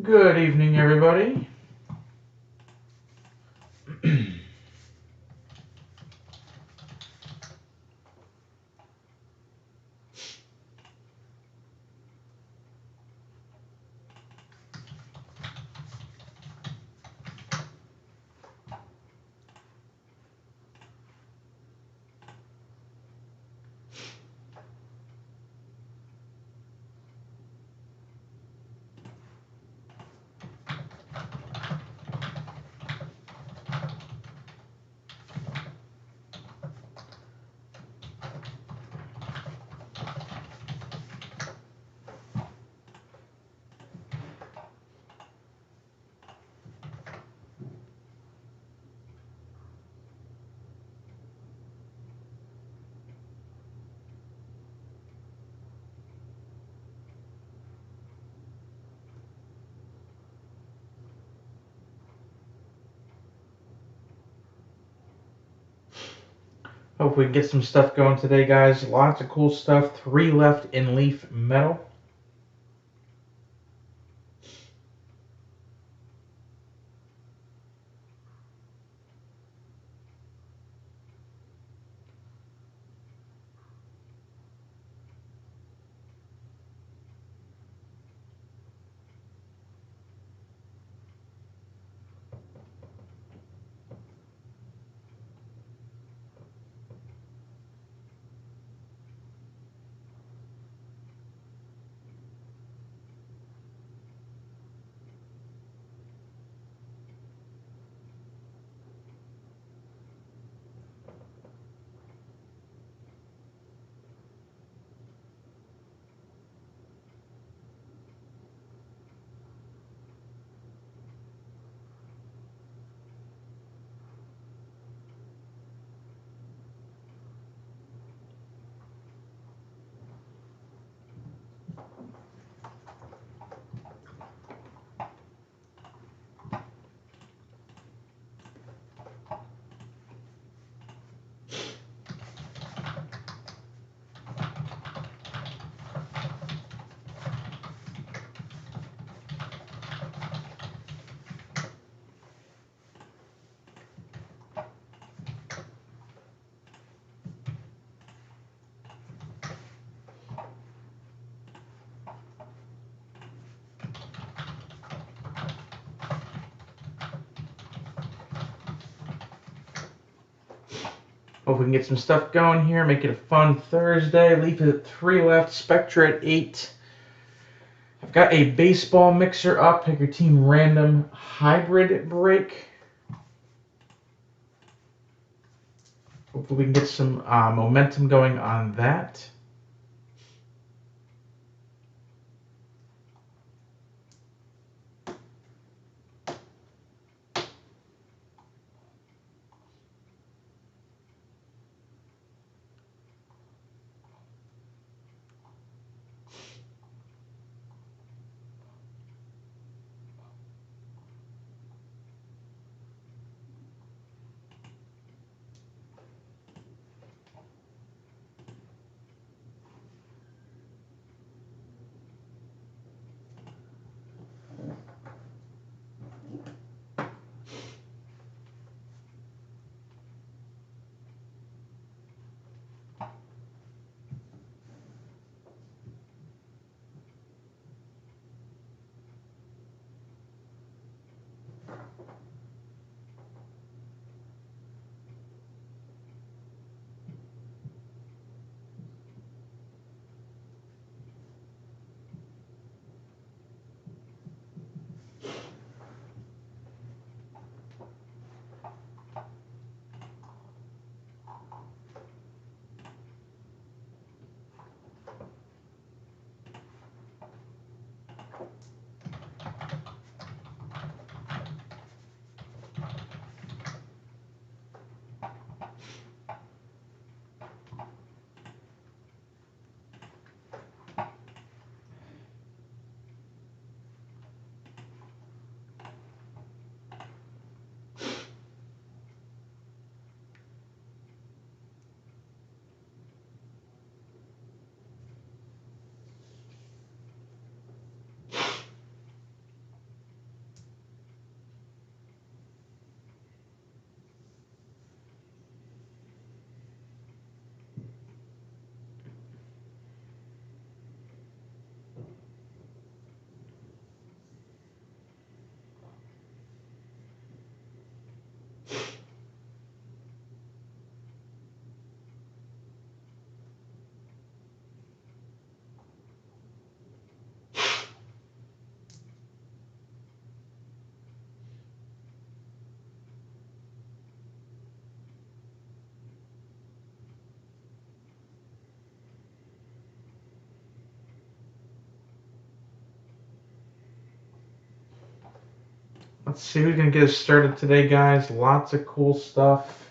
Good evening, everybody. Hope we can get some stuff going today, guys. Lots of cool stuff. 3 left in leaf metal. Hope we can get some stuff going here. Make it a fun Thursday. Leaf is at 3 left. Spectra at 8. I've got a baseball mixer up. Pick your team random hybrid break. Hopefully we can get some momentum going on that. Let's see who's going to get us started today, guys. Lots of cool stuff.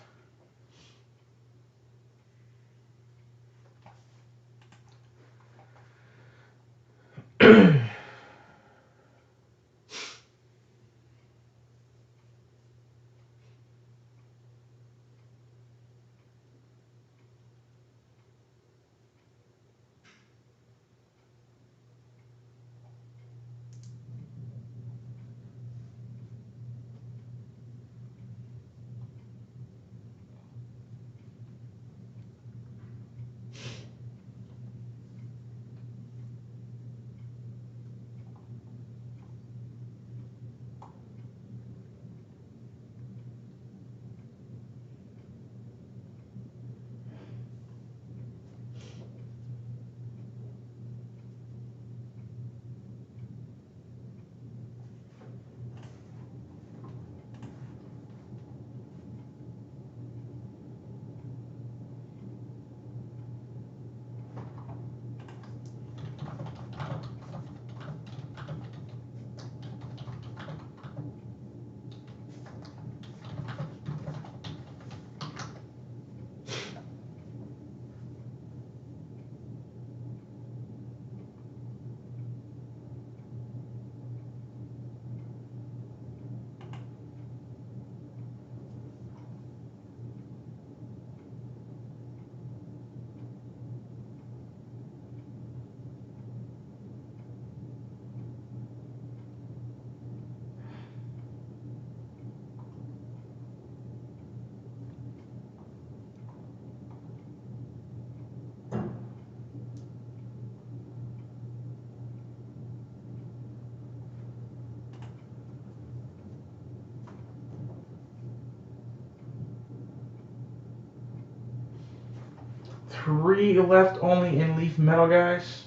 Three left only in leaf metal, guys.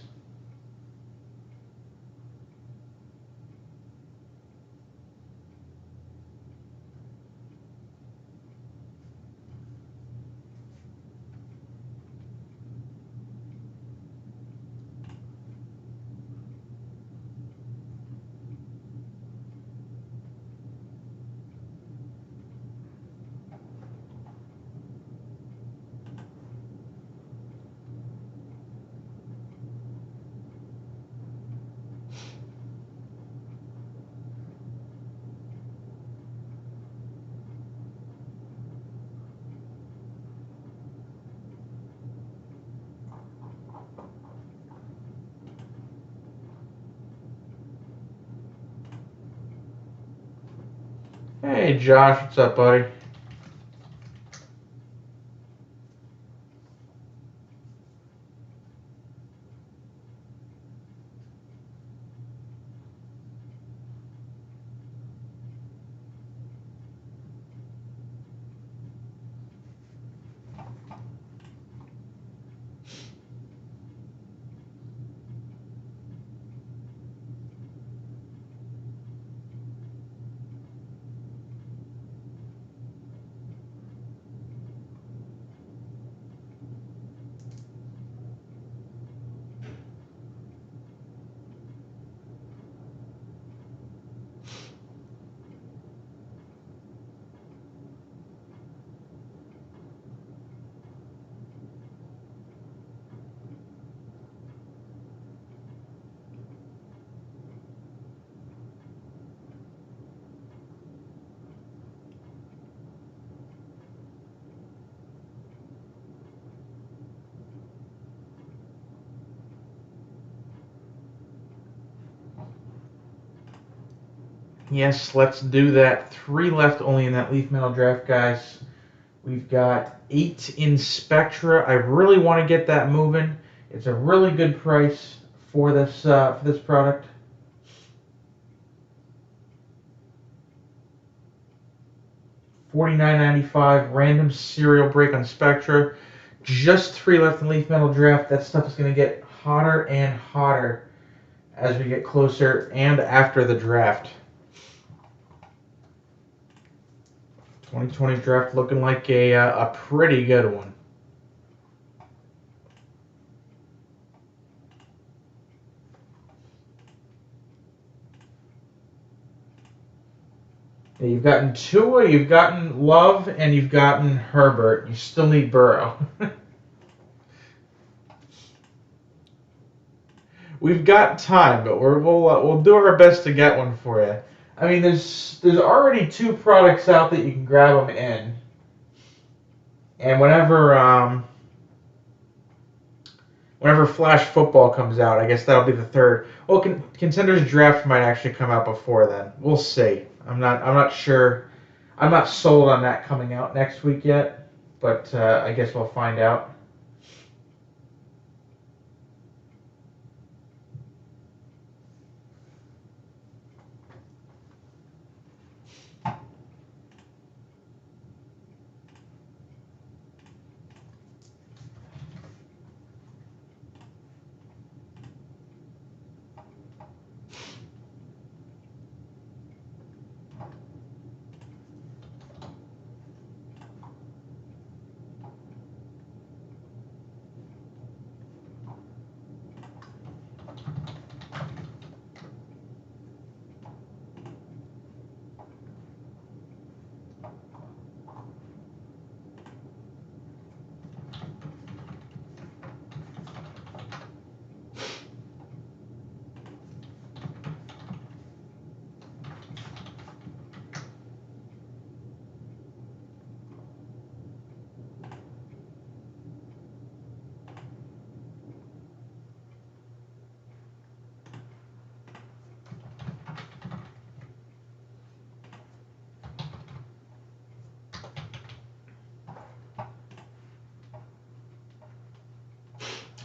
Hey, Josh, what's up, buddy? Yes, let's do that. Three left only in that leaf metal draft, guys. We've got 8 in Spectra. I really want to get that moving. It's a really good price for this product. $49.95 random serial break on Spectra. Just 3 left in leaf metal draft. That stuff is going to get hotter and hotter as we get closer and after the draft. 2020 draft looking like a pretty good one. Yeah, you've gotten Tua, you've gotten Love, and you've gotten Herbert. You still need Burrow. We've got time, but we'll do our best to get one for you. I mean, there's already 2 products out that you can grab them in, and whenever Flash Football comes out, I guess that'll be the 3rd. Well, Contenders Draft might actually come out before then. We'll see. I'm not sure. I'm not sold on that coming out next week yet, but I guess we'll find out.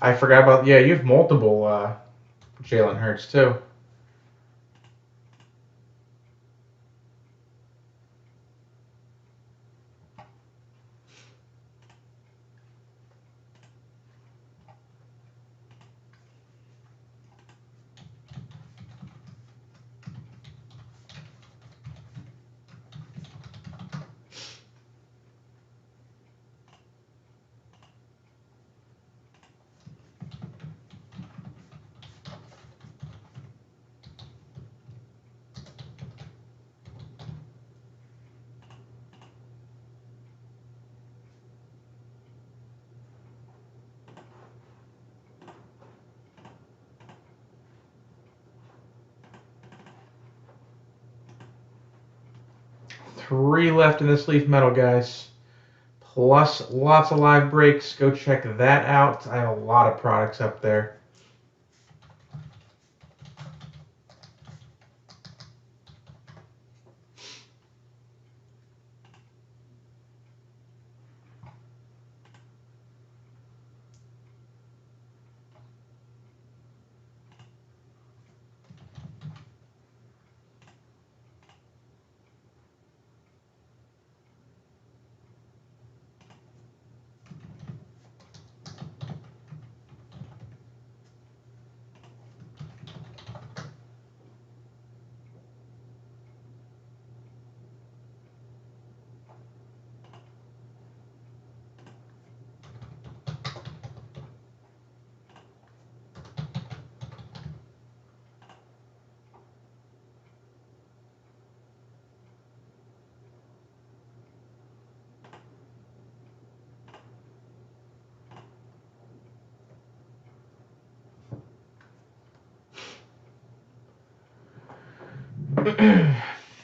I forgot about, yeah, you have multiple Jalen Hurts too. Three left in this leaf metal, guys. Plus lots of live breaks. Go check that out. I have a lot of products up there.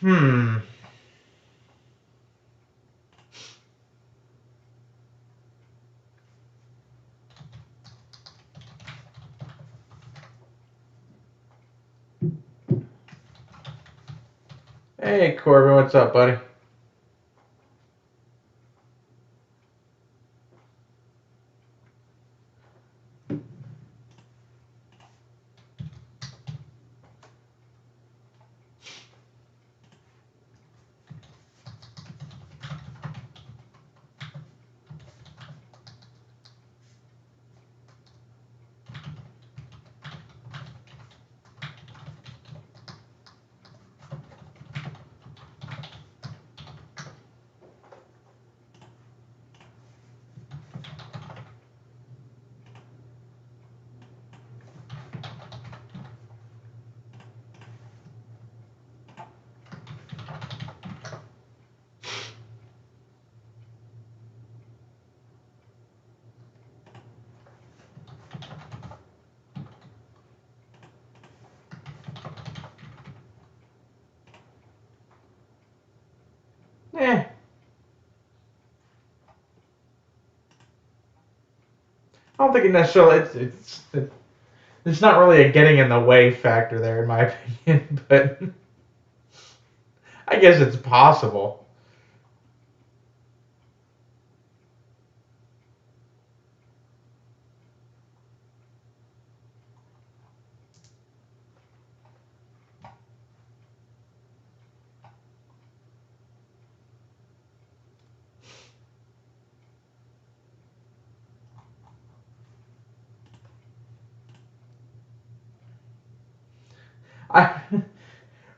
Hmm. Hey, Corbin, what's up, buddy? I don't think it necessarily it's not really a getting in the way factor there in my opinion, but I guess it's possible. I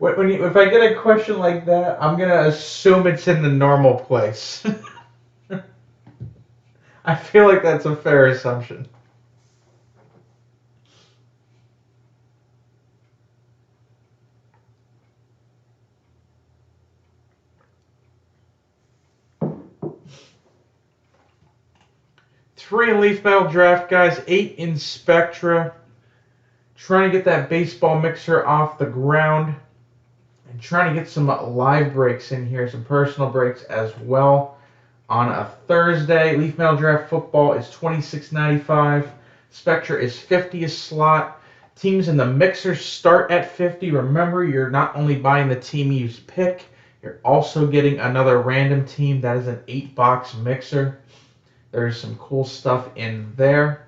if I get a question like that, I'm gonna assume it's in the normal place. I feel like that's a fair assumption. Three in leaf metal draft, guys. 8 in Spectra. Trying to get that baseball mixer off the ground. And trying to get some live breaks in here, some personal breaks as well. On a Thursday, leaf metal draft football is $26.95. Spectra is $50 a slot. Teams in the mixer start at $50. Remember, you're not only buying the team you pick, you're also getting another random team. That is an 8-box mixer. There's some cool stuff in there.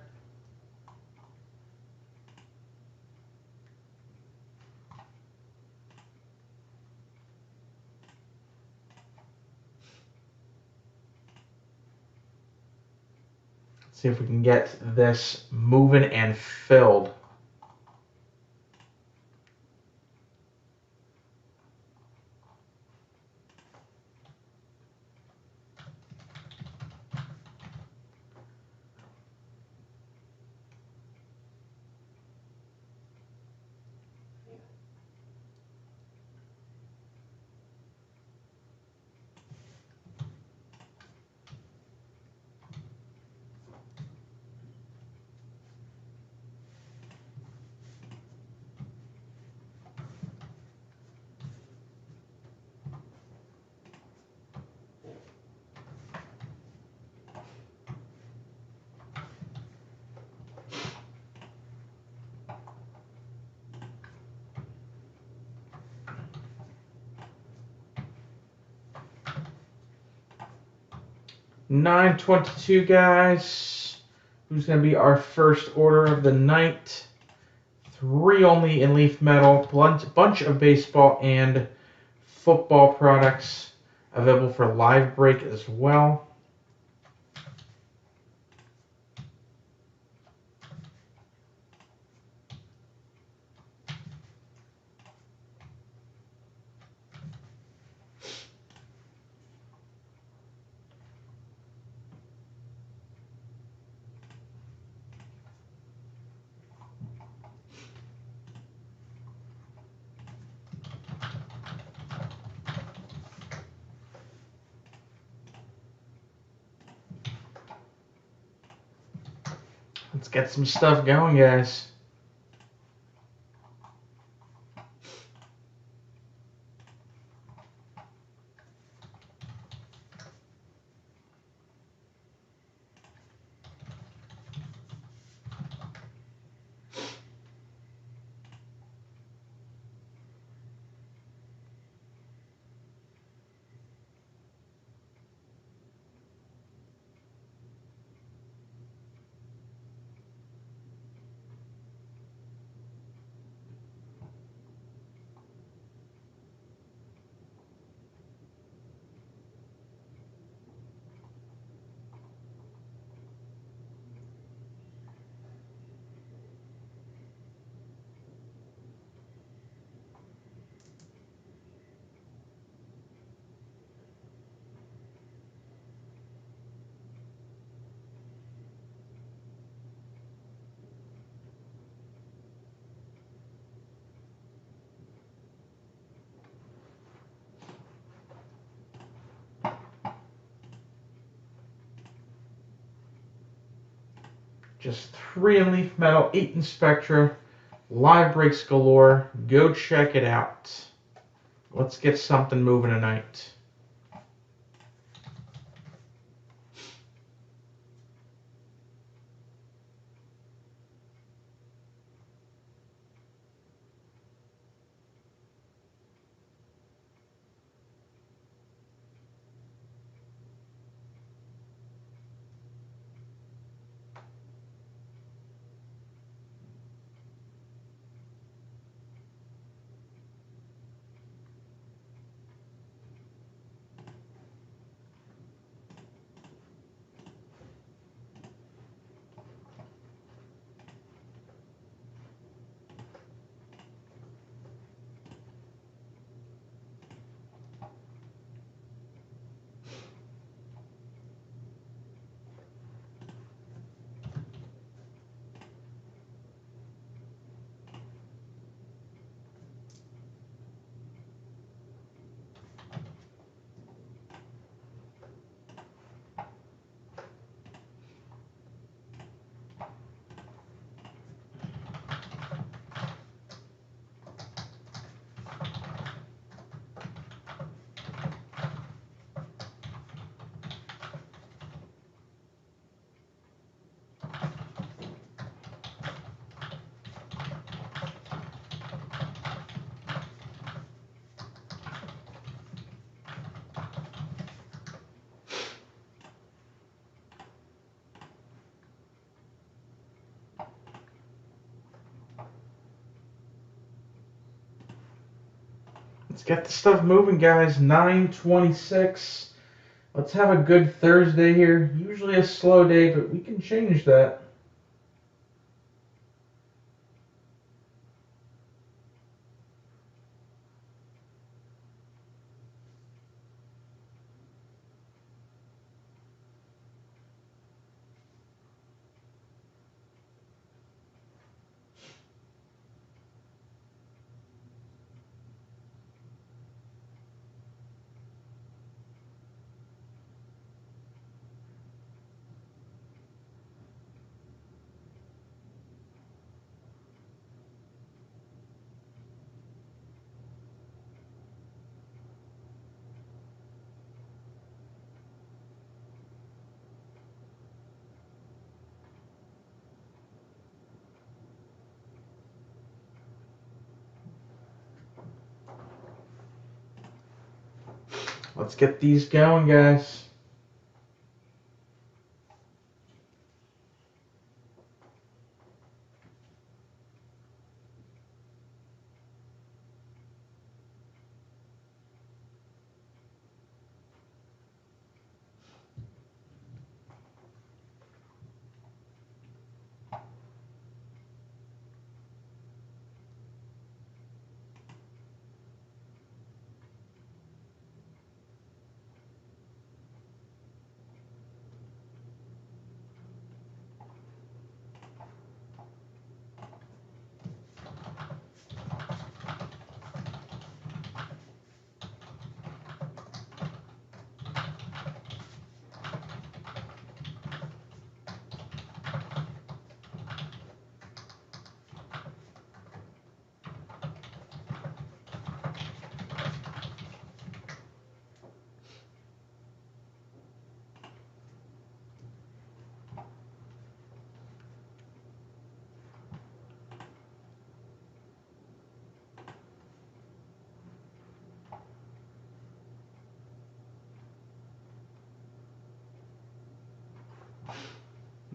Let's see if we can get this moving and filled. $9.22, guys. Who's going to be our first order of the night? 3 only in leaf metal. Bunch of baseball and football products available for live break as well. Let's get some stuff going, guys. Just 3 in leaf metal, 8 in Spectra. Live breaks galore. Go check it out. Let's get something moving tonight. Let's get the stuff moving, guys. 9:26. Let's have a good Thursday here. Usually a slow day, but we can change that. Let's get these going, guys.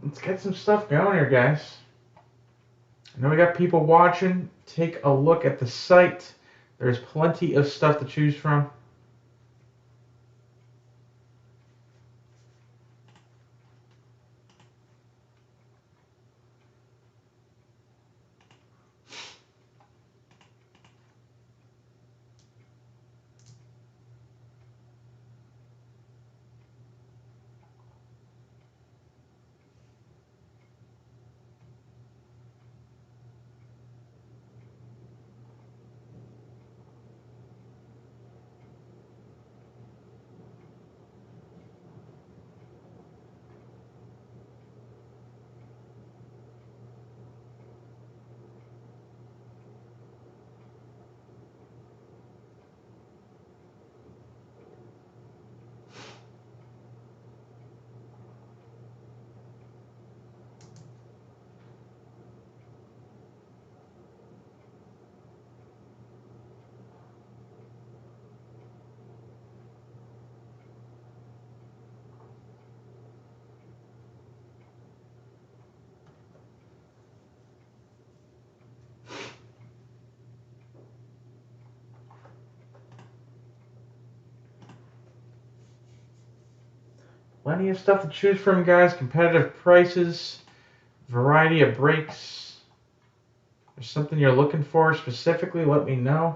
Let's get some stuff going here, guys. I know we got people watching. Take a look at the site. There's plenty of stuff to choose from. Plenty of stuff to choose from, guys. Competitive prices, variety of breaks. If there's something you're looking for specifically, let me know.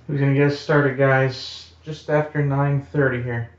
Who's going to get us started, guys? Just after 9:30 here.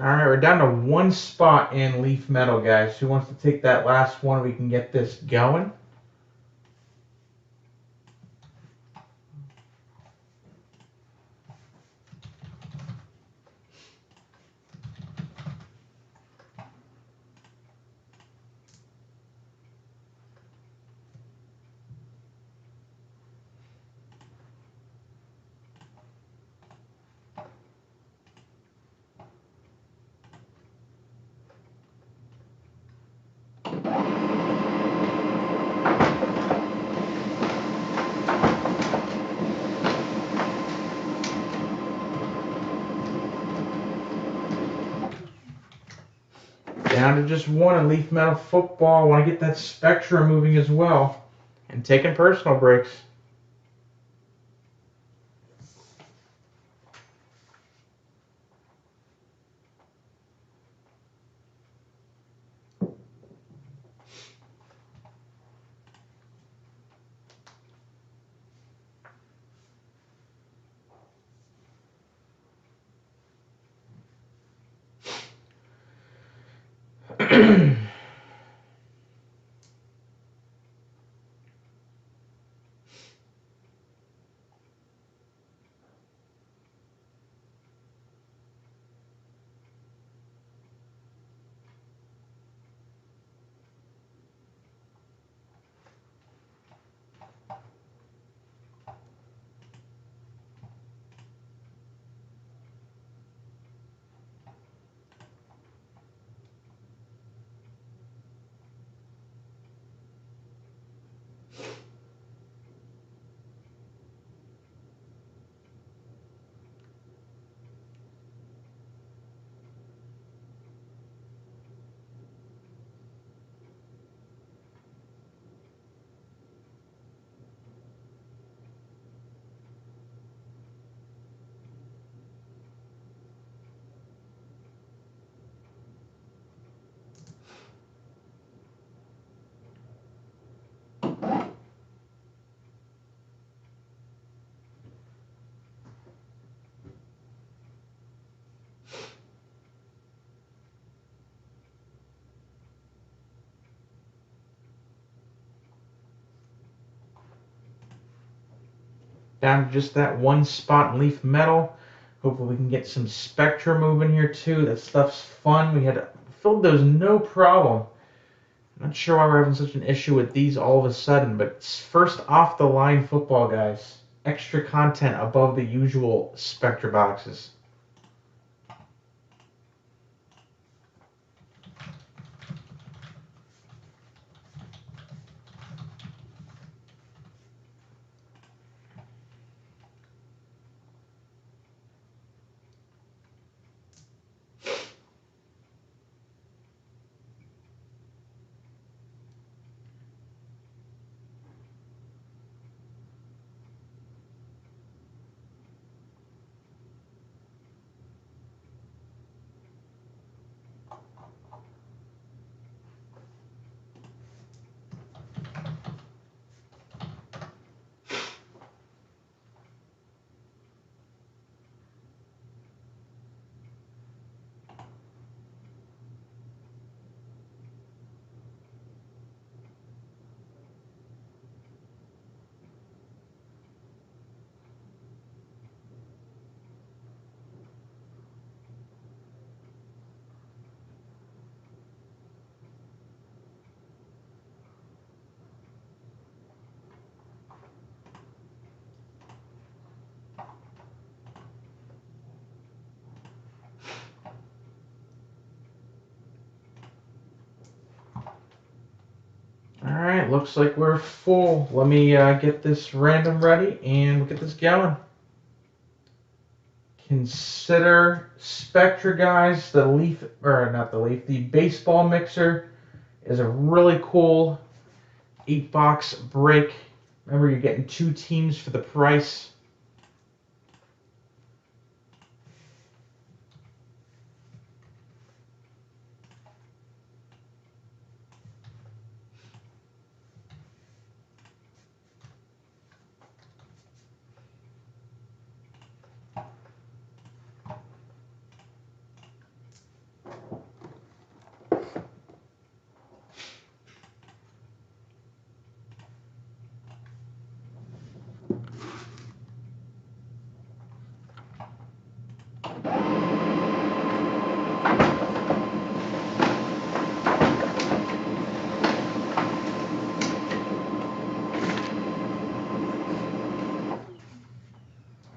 All right, we're down to one spot in Leaf Metal, guys. Who wants to take that last one? We can get this going. Down to just one in Leaf Metal Football. Want to get that Spectra moving as well. And taking personal breaks. Down to just that one spot in Leaf Metal. Hopefully we can get some Spectra moving here too. That stuff's fun. We had filled those no problem. Not sure why we're having such an issue with these all of a sudden, but it's first off the line football, guys. Extra content above the usual Spectra boxes. looks like we're full. Let me get this random ready and we'll get this going. Consider Spectra, guys. The baseball mixer is a really cool 8-box break. Remember, you're getting 2 teams for the price.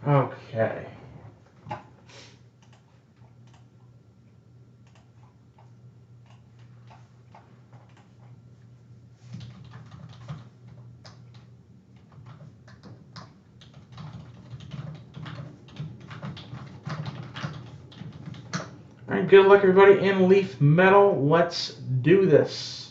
Okay. All right, good luck, everybody, in Leaf Metal. Let's do this.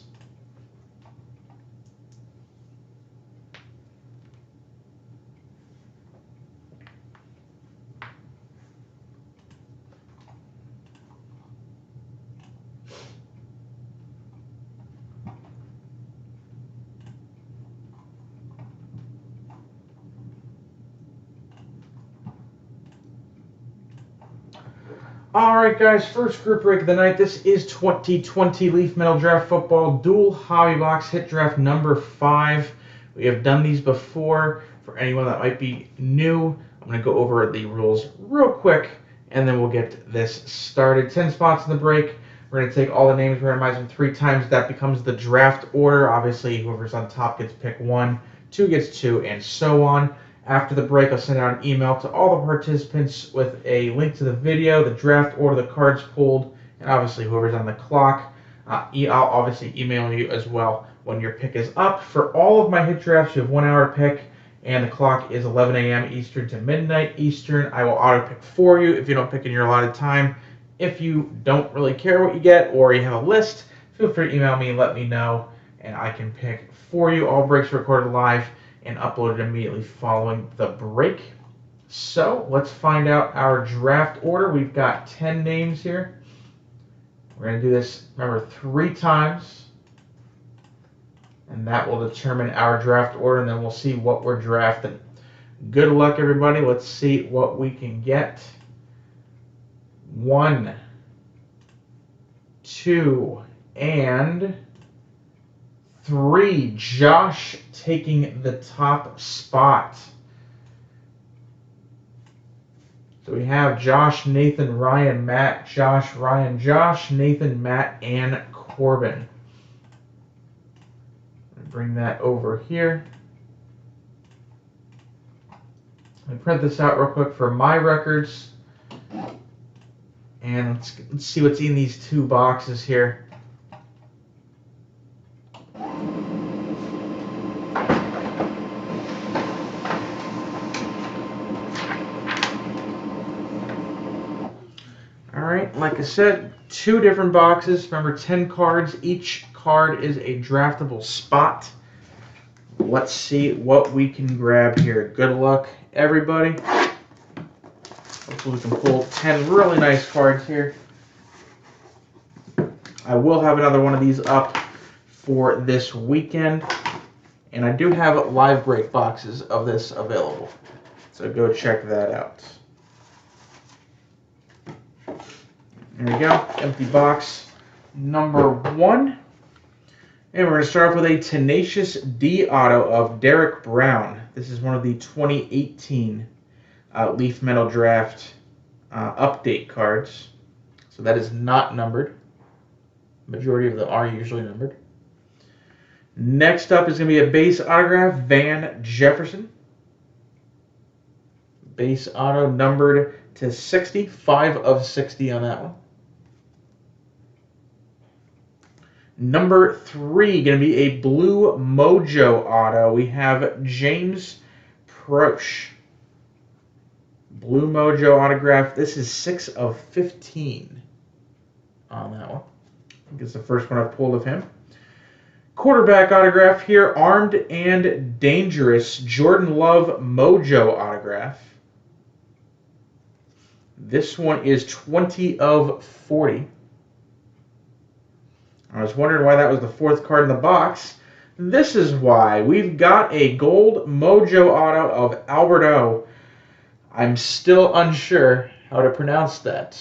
All right, guys, first group break of the night. This is 2020 Leaf Metal Draft Football Dual Hobby Box Hit Draft number 5. We have done these before. For anyone that might be new, I'm going to go over the rules real quick, and then we'll get this started. 10 spots in the break. We're going to take all the names, randomize them 3 times. That becomes the draft order. Obviously, whoever's on top gets pick 1, 2 gets 2, and so on. After the break, I'll send out an email to all the participants with a link to the video, the draft order, the cards pulled, and obviously whoever's on the clock. I'll obviously email you as well when your pick is up. For all of my hit drafts, you have 1 hour to pick, and the clock is 11 a.m. Eastern to midnight Eastern. I will auto pick for you if you don't pick in your allotted time. If you don't really care what you get or you have a list, feel free to email me and let me know, and I can pick for you. All breaks are recorded live and uploaded immediately following the break. So let's find out our draft order. We've got 10 names here. We're going to do this, remember, 3 times. And that will determine our draft order, and then we'll see what we're drafting. Good luck, everybody. Let's see what we can get. 1, 2, and 3. Josh taking the top spot. So we have Josh, Nathan, Ryan, Matt, Josh, Ryan, Josh, Nathan, Matt, and Corbin. Bring that over here. Let me print this out real quick for my records. And let's see what's in these 2 boxes here. Alright, like I said, 2 different boxes. Remember, 10 cards. Each card is a draftable spot. Let's see what we can grab here. Good luck, everybody. Hopefully we can pull 10 really nice cards here. I will have another one of these up for this weekend. And I do have live break boxes of this available. So go check that out. There we go. Empty box number 1. And we're going to start off with a Tenacious D auto of Derek Brown. This is one of the 2018 Leaf Metal Draft update cards. So that is not numbered. Majority of them are usually numbered. Next up is going to be a base autograph, Van Jefferson. Base auto numbered to 60. 5 of 60 on that one. Number 3, going to be a Blue Mojo auto. We have James Proche. Blue Mojo autograph. This is 6 of 15 on that one. I think it's the first one I've pulled of him. Quarterback autograph here. Armed and Dangerous. Jordan Love Mojo autograph. This one is 20 of 40. I was wondering why that was the 4th card in the box. This is why. We've got a gold Mojo auto of Alberto. I'm still unsure how to pronounce that.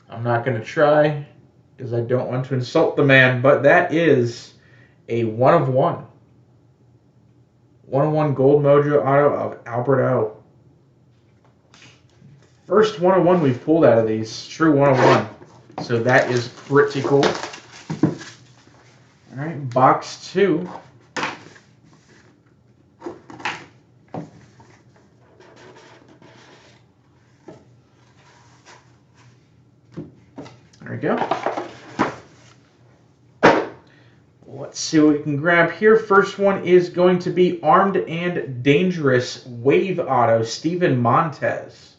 I'm not going to try because I don't want to insult the man, but that is a 1 of 1. 1 of 1 gold Mojo auto of Alberto. First 1 of 1 we've pulled out of these. True 1 of 1. So that is pretty cool. All right, box 2. There we go. Let's see what we can grab here. First one is going to be Armed and Dangerous Wave Auto, Steven Montez.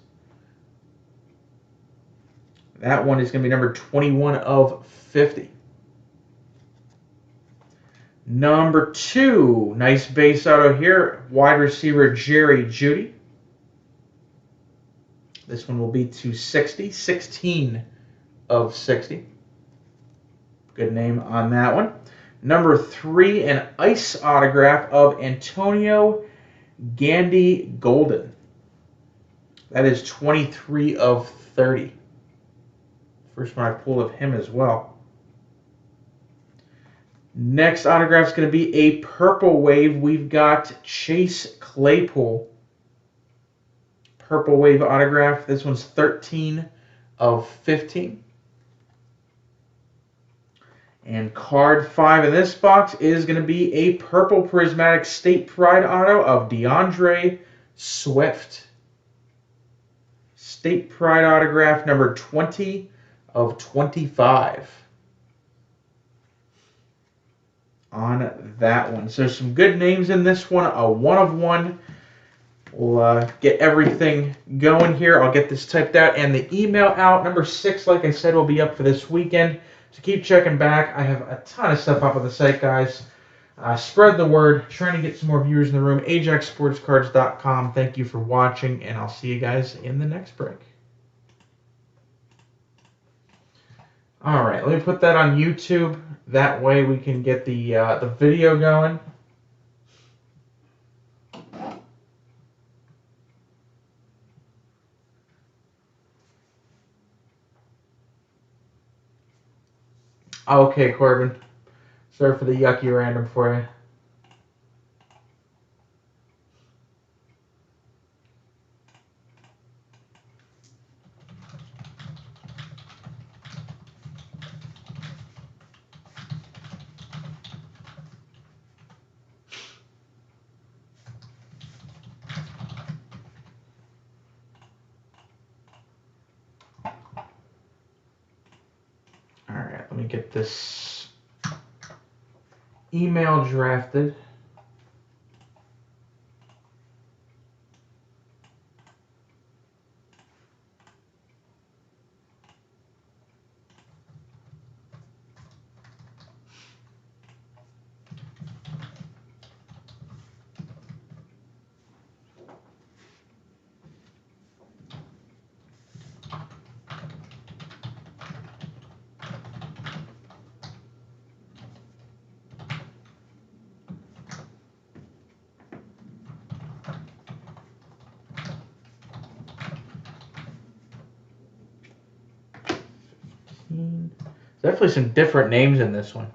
That one is going to be number 21 of 50. Number 2, nice base auto here, wide receiver Jerry Jeudy. This one will be to 60, 16 of 60. Good name on that one. Number 3, an ice autograph of Antonio Gandy Golden. That is 23 of 30. First one I pulled of him as well. Next autograph is going to be a Purple Wave. We've got Chase Claypool. Purple Wave autograph. This one's 13 of 15. And card 5 in this box is going to be a Purple Prismatic State Pride auto of DeAndre Swift. State Pride autograph number 20 of 25 on that one. So some good names in this one. A 1 of 1. We'll get everything going here. I'll get this typed out and the email out. Number 6, like I said, will be up for this weekend. So keep checking back. I have a ton of stuff up on the site, guys. Spread the word. Trying to get some more viewers in the room. AjaxSportsCards.com. Thank you for watching, and I'll see you guys in the next break. All right, let me put that on YouTube. That way we can get the video going. Okay, Corbin. Sorry for the yucky random for you. All right, let me get this email drafted. Definitely some different names in this one.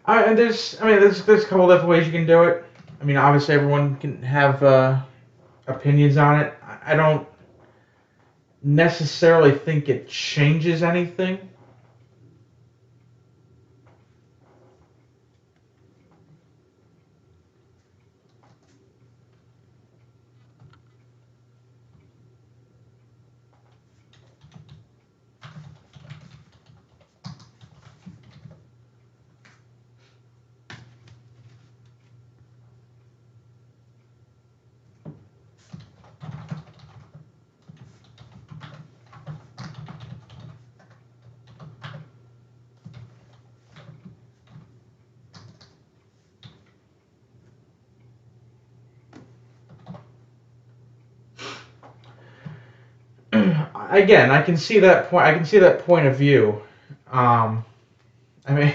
There's a couple different ways you can do it. I mean, obviously everyone can have opinions on it. I don't necessarily think it changes anything. Again, I can see that point. I can see that point of view. I mean,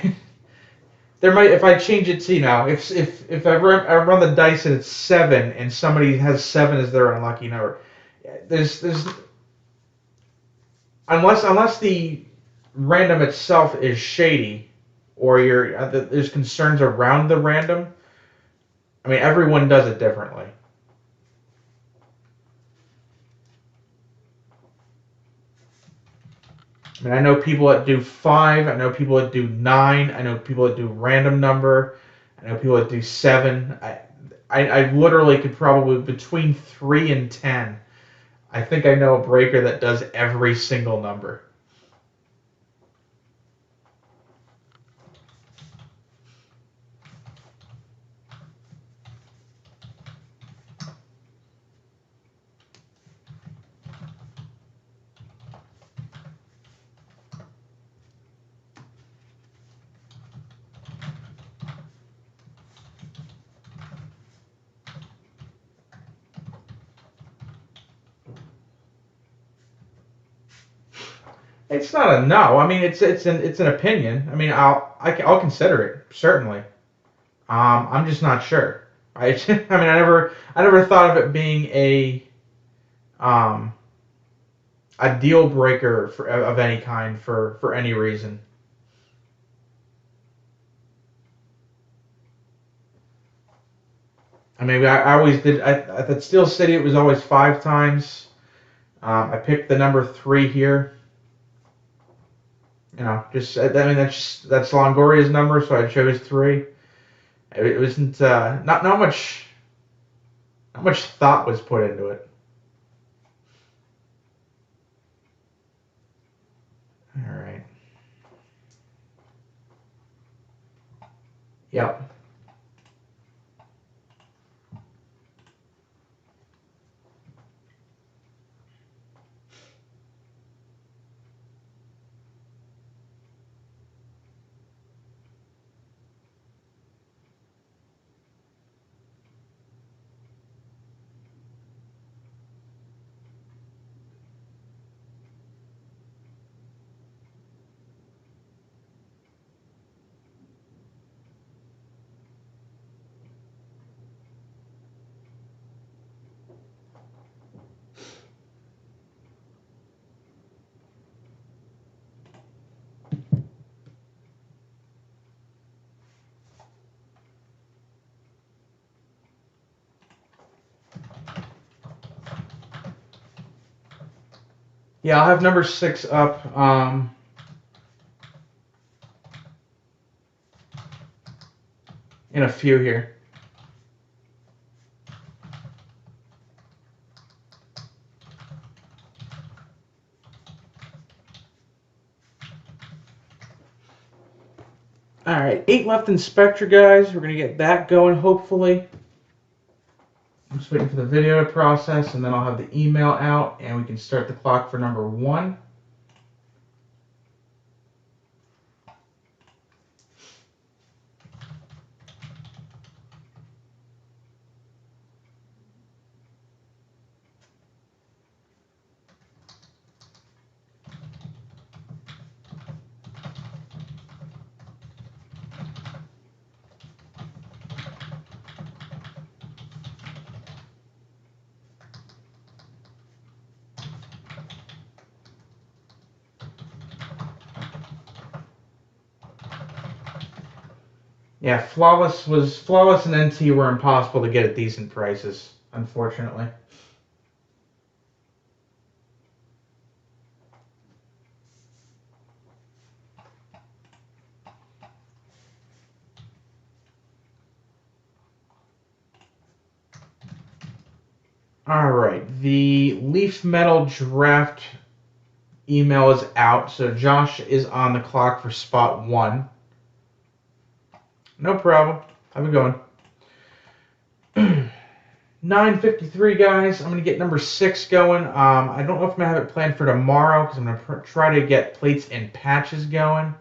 there might if I change it to if I run the dice and it's 7 and somebody has 7 as their unlucky number, there's unless the random itself is shady or there's concerns around the random. I mean, everyone does it differently. I mean, I know people that do 5. I know people that do 9. I know people that do random number. I know people that do 7. I literally could probably between 3 and 10. I think I know a breaker that does every single number. It's not a no. I mean, it's an opinion. I mean, I'll consider it certainly. I'm just not sure. I mean, I never thought of it being um a deal breaker of any kind for any reason. I mean, I always did. At Steel City, it was always 5 times. I picked the number 3 here. Just I mean that's Longoria's number, so I chose 3. It wasn't not much thought was put into it. All right. Yep. Yeah, I'll have number 6 up. In a few here. All right, 8 left in Spectra, guys. We're gonna get that going, hopefully. I'm just waiting for the video to process, and then I'll have the email out, and we can start the clock for number 1. Yeah, Flawless and NT were impossible to get at decent prices, unfortunately. All right, the Leaf Metal Draft email is out, so Josh is on the clock for spot 1. No problem. Have a good one. 9:53, guys. I'm going to get number 6 going. I don't know if I'm going to have it planned for tomorrow because I'm going to try to get plates and patches going.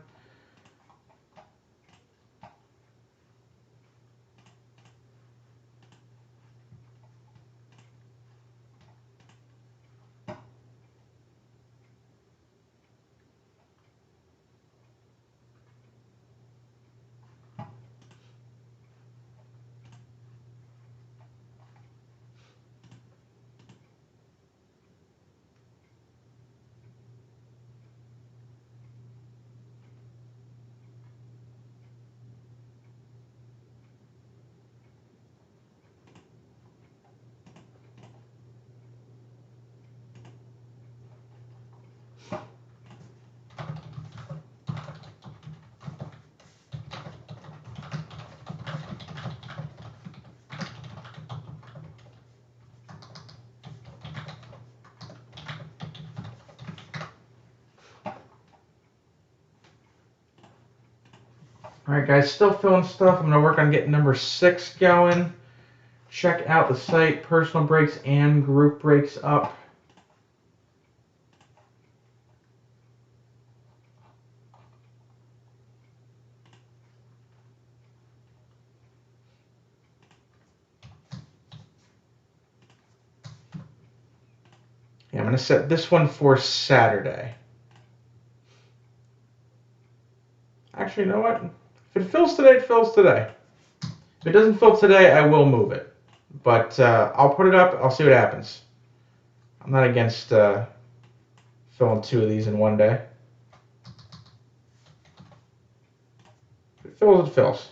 All right, guys, still filling stuff. I'm going to work on getting number 6 going. Check out the site, personal breaks and group breaks up. Yeah, I'm going to set this one for Saturday. Actually, you know what? If it fills today, it fills today. If it doesn't fill today, I will move it. But I'll put it up. I'll see what happens. I'm not against filling 2 of these in one day. If it fills, it fills.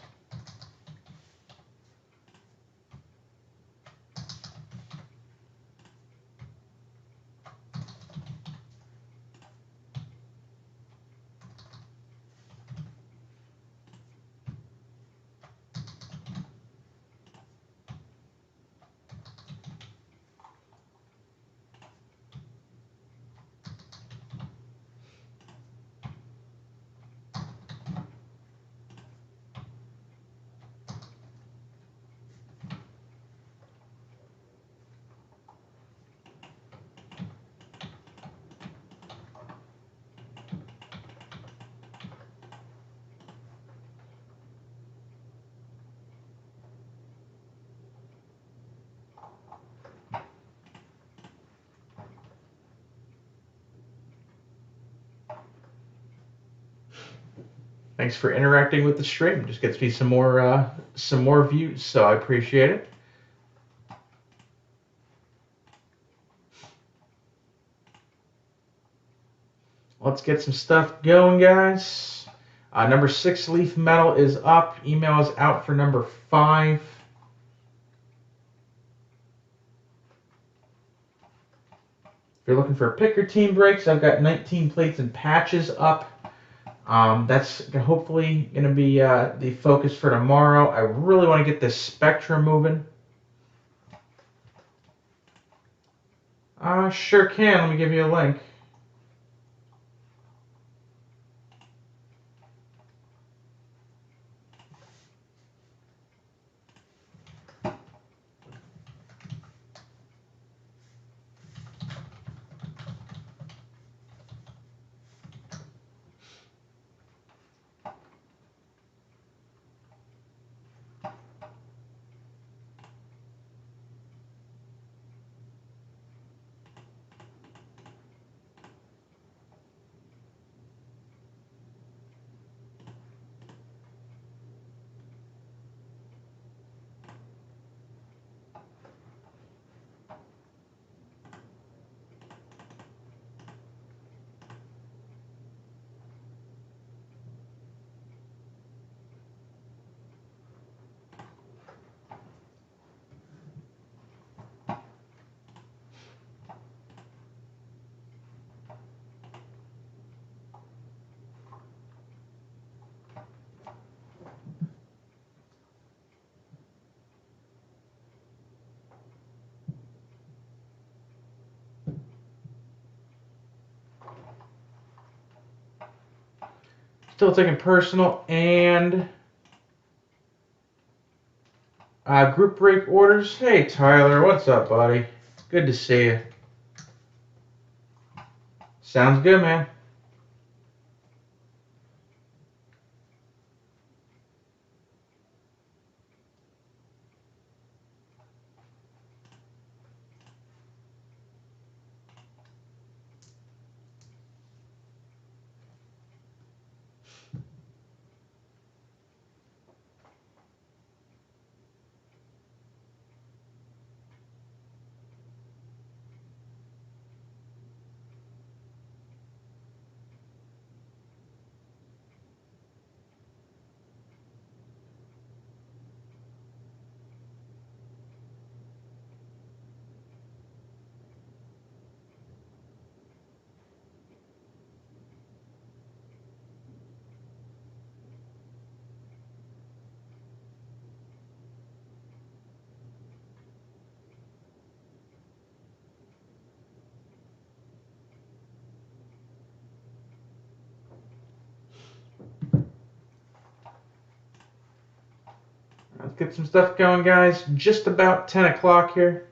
Thanks for interacting with the stream. Just gets me some more views, so I appreciate it. Let's get some stuff going, guys. Number 6 Leaf Metal is up. Email is out for number 5. If you're looking for picker team breaks, I've got 19 plates and patches up. That's hopefully going to be the focus for tomorrow. I really want to get this Spectra moving. Sure can. Let me give you a link. Still taking personal and group break orders. Hey, Tyler, what's up, buddy? Good to see you. Sounds good, man. Let's get some stuff going, guys. Just about 10 o'clock here.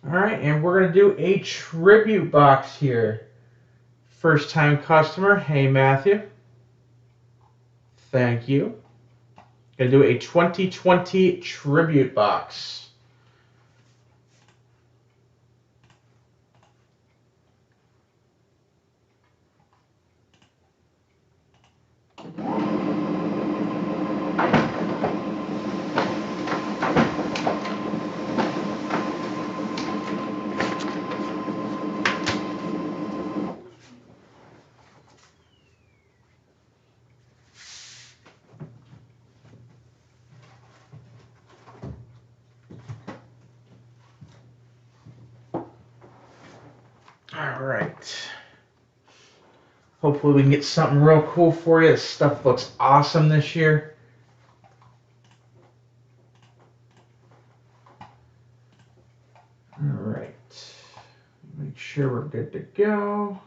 All right, and we're going to do a tribute box here. First time customer, hey Matthew. Thank you. Going to do a 2020 tribute box. All right. Hopefully we can get something real cool for you. This stuff looks awesome this year. All right. Make sure we're good to go.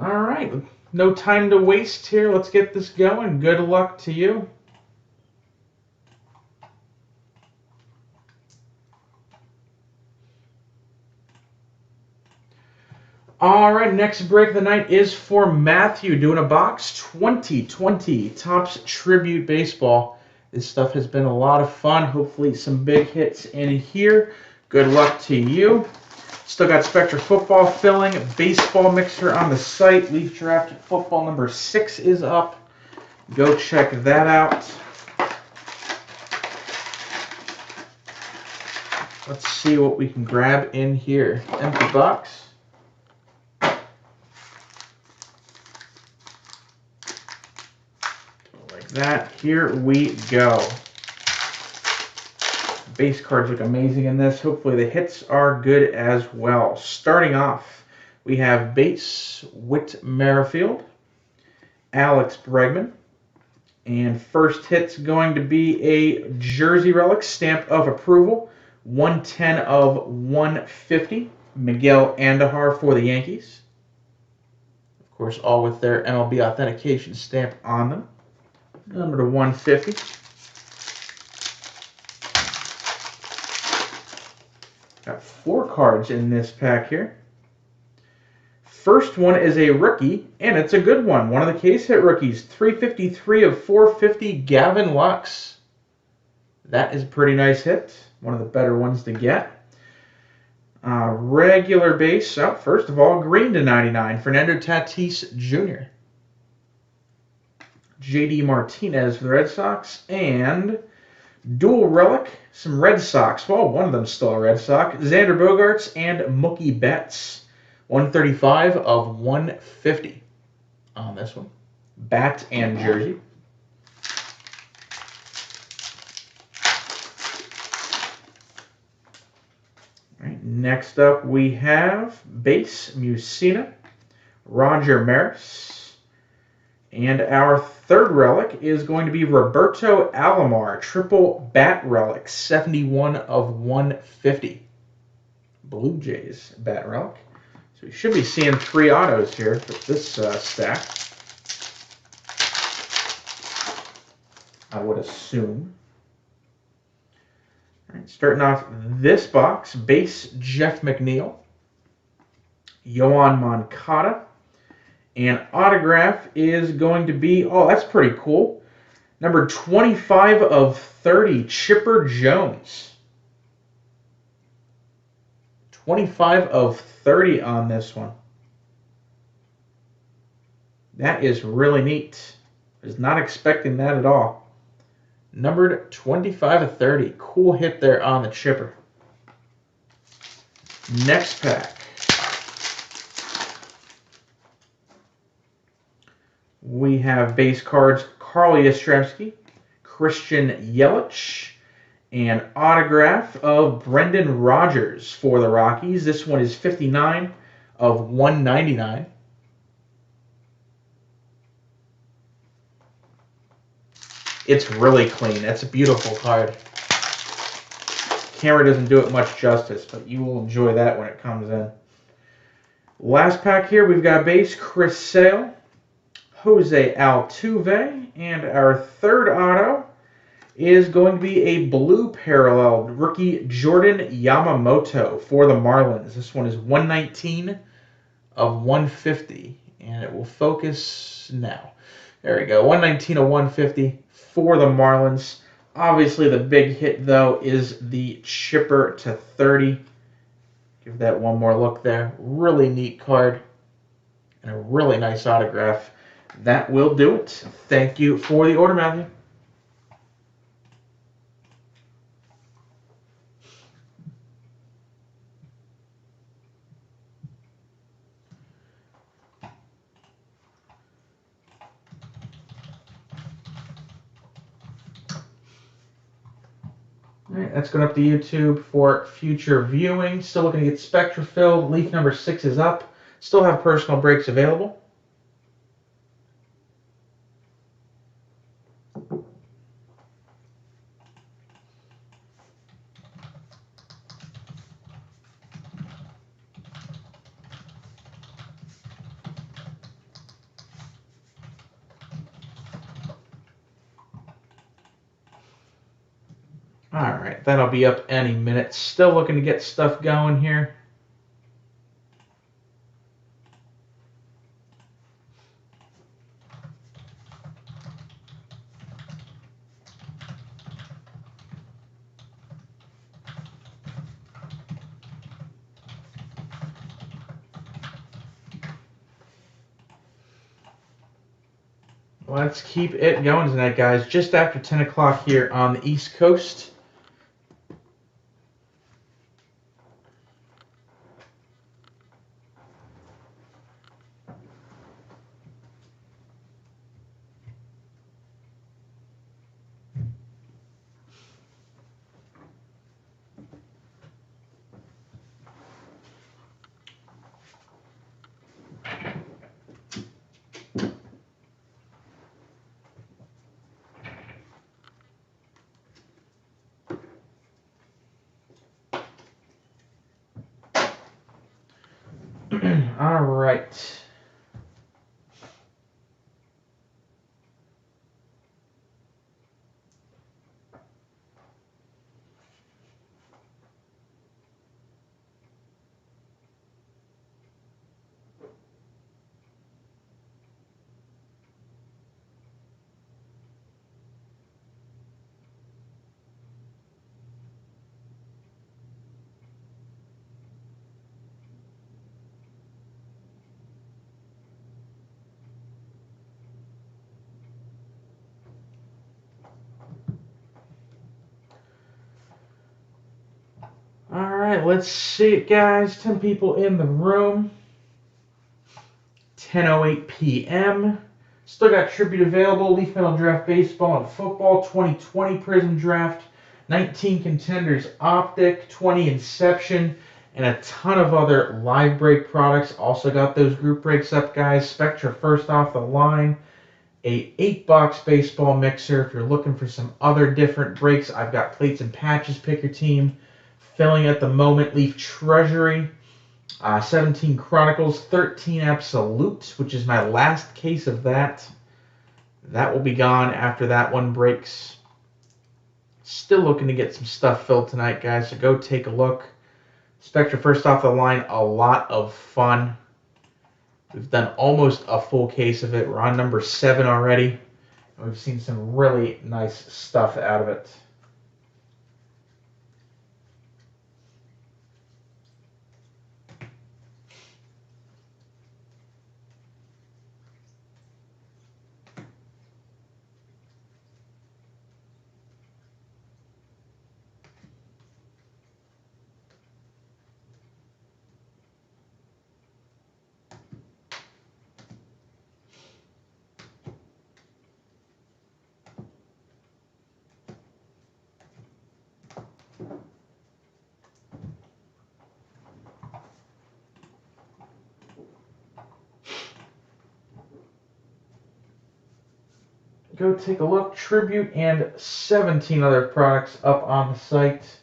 All right. No time to waste here. Let's get this going. Good luck to you. All right, next break of the night is for Matthew, doing a box 2020 Topps Tribute Baseball. This stuff has been a lot of fun. Hopefully some big hits in here. Good luck to you. Still got Spectra football filling, baseball mixer on the site. Leaf Draft football number 6 is up. Go check that out. Let's see what we can grab in here. Empty box. That, here we go. Base cards look amazing in this. Hopefully the hits are good as well. Starting off, we have base Whit Merrifield, Alex Bregman, and first hit's going to be a Jersey Relic stamp of approval, 110 of 150, Miguel Andujar for the Yankees. Of course, all with their MLB authentication stamp on them. Number to 150. Got 4 cards in this pack here. First one is a rookie, and it's a good one. One of the case hit rookies. 353 of 450, Gavin Lux. That is a pretty nice hit. One of the better ones to get. Regular base. First of all, green to 99, Fernando Tatis Jr. J.D. Martinez for the Red Sox, and dual relic, some Red Sox. Well, one of them still a Red Sox. Xander Bogaerts and Mookie Betts. 135 of 150 on this one. Bat and jersey. All right, Next up, we have base Musina, Roger Maris. And our third relic is going to be Roberto Alomar, triple bat relic, 71 of 150. Blue Jays bat relic. So we should be seeing 3 autos here for this stack, I would assume. All right, starting off this box, base Jeff McNeil, Yoan Moncada, and autograph is going to be, oh, that's pretty cool, number 25 of 30, Chipper Jones. 25 of 30 on this one. That is really neat. I was not expecting that at all. Numbered 25 of 30. Cool hit there on the chipper. Next pack. We have base cards Carl Yastrzemski, Christian Yelich, and autograph of Brendan Rodgers for the Rockies. This one is 59 of 199. It's really clean. That's a beautiful card. Camera doesn't do it much justice, but you will enjoy that when it comes in. Last pack here, we've got base Chris Sale, Jose Altuve, and our third auto is going to be a blue parallel rookie Jordan Yamamoto for the Marlins. This one is 119 of 150, and it will focus now. There we go, 119 of 150 for the Marlins. Obviously, the big hit, though, is the chipper to 30. Give that one more look there. Really neat card and a really nice autograph. That will do it. Thank you for the order, Matthew. All right, that's going up to YouTube for future viewing. Still looking to get Spectra filled. Leaf number 6 is up. Still have personal breaks available. All right, that'll be up any minute. Still looking to get stuff going here. Let's keep it going tonight, guys. Just after 10 o'clock here on the East Coast. All right. All right, let's see it, guys. 10 people in the room. 10:08 p.m. Still got tribute available. Leaf Metal Draft Baseball and Football. 2020 Prism Draft. 19 Contenders Optic. 20 Inception. and a ton of other live break products. Also got those group breaks up, guys. Spectra first off the line. A 8-box baseball mixer. If you're looking for some other different breaks, I've got plates and patches. Pick your team. Filling at the moment, Leaf Treasury. 17 Chronicles, 13 Absolute, which is my last case of that. That will be gone after that one breaks. Still looking to get some stuff filled tonight, guys, so go take a look. Spectra first off the line, a lot of fun. We've done almost a full case of it. We're on number 7 already, and we've seen some really nice stuff out of it. Go take a look. Tribute and 17 other products up on the site.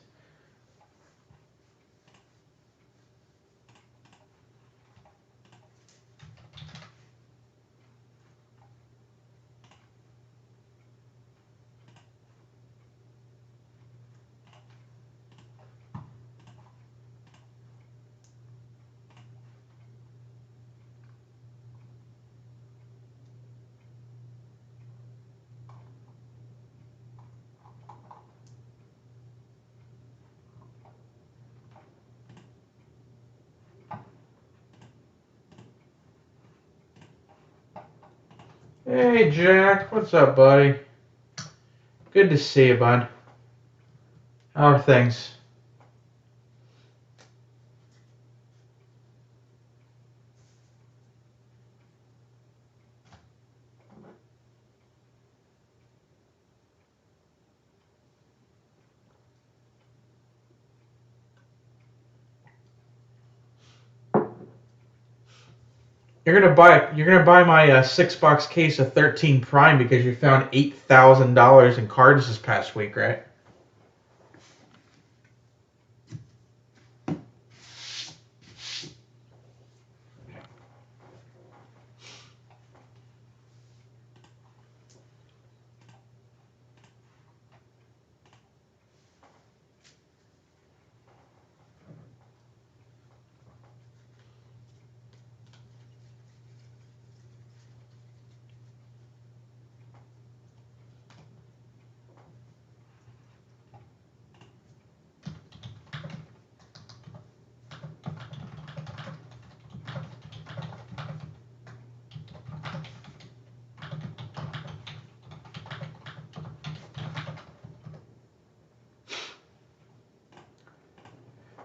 Hey, Jack. What's up, buddy? Good to see you, bud. How are things? You're gonna buy my 6-box case of 13 Prime because you found $8,000 in cards this past week, right?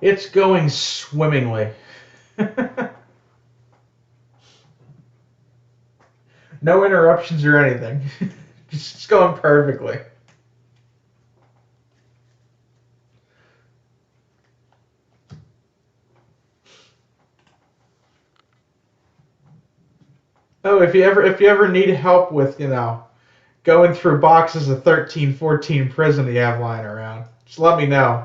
It's going swimmingly. No interruptions or anything. It's going perfectly. Oh, if you ever need help with, going through boxes of 13, 14 prison you have lying around, just let me know.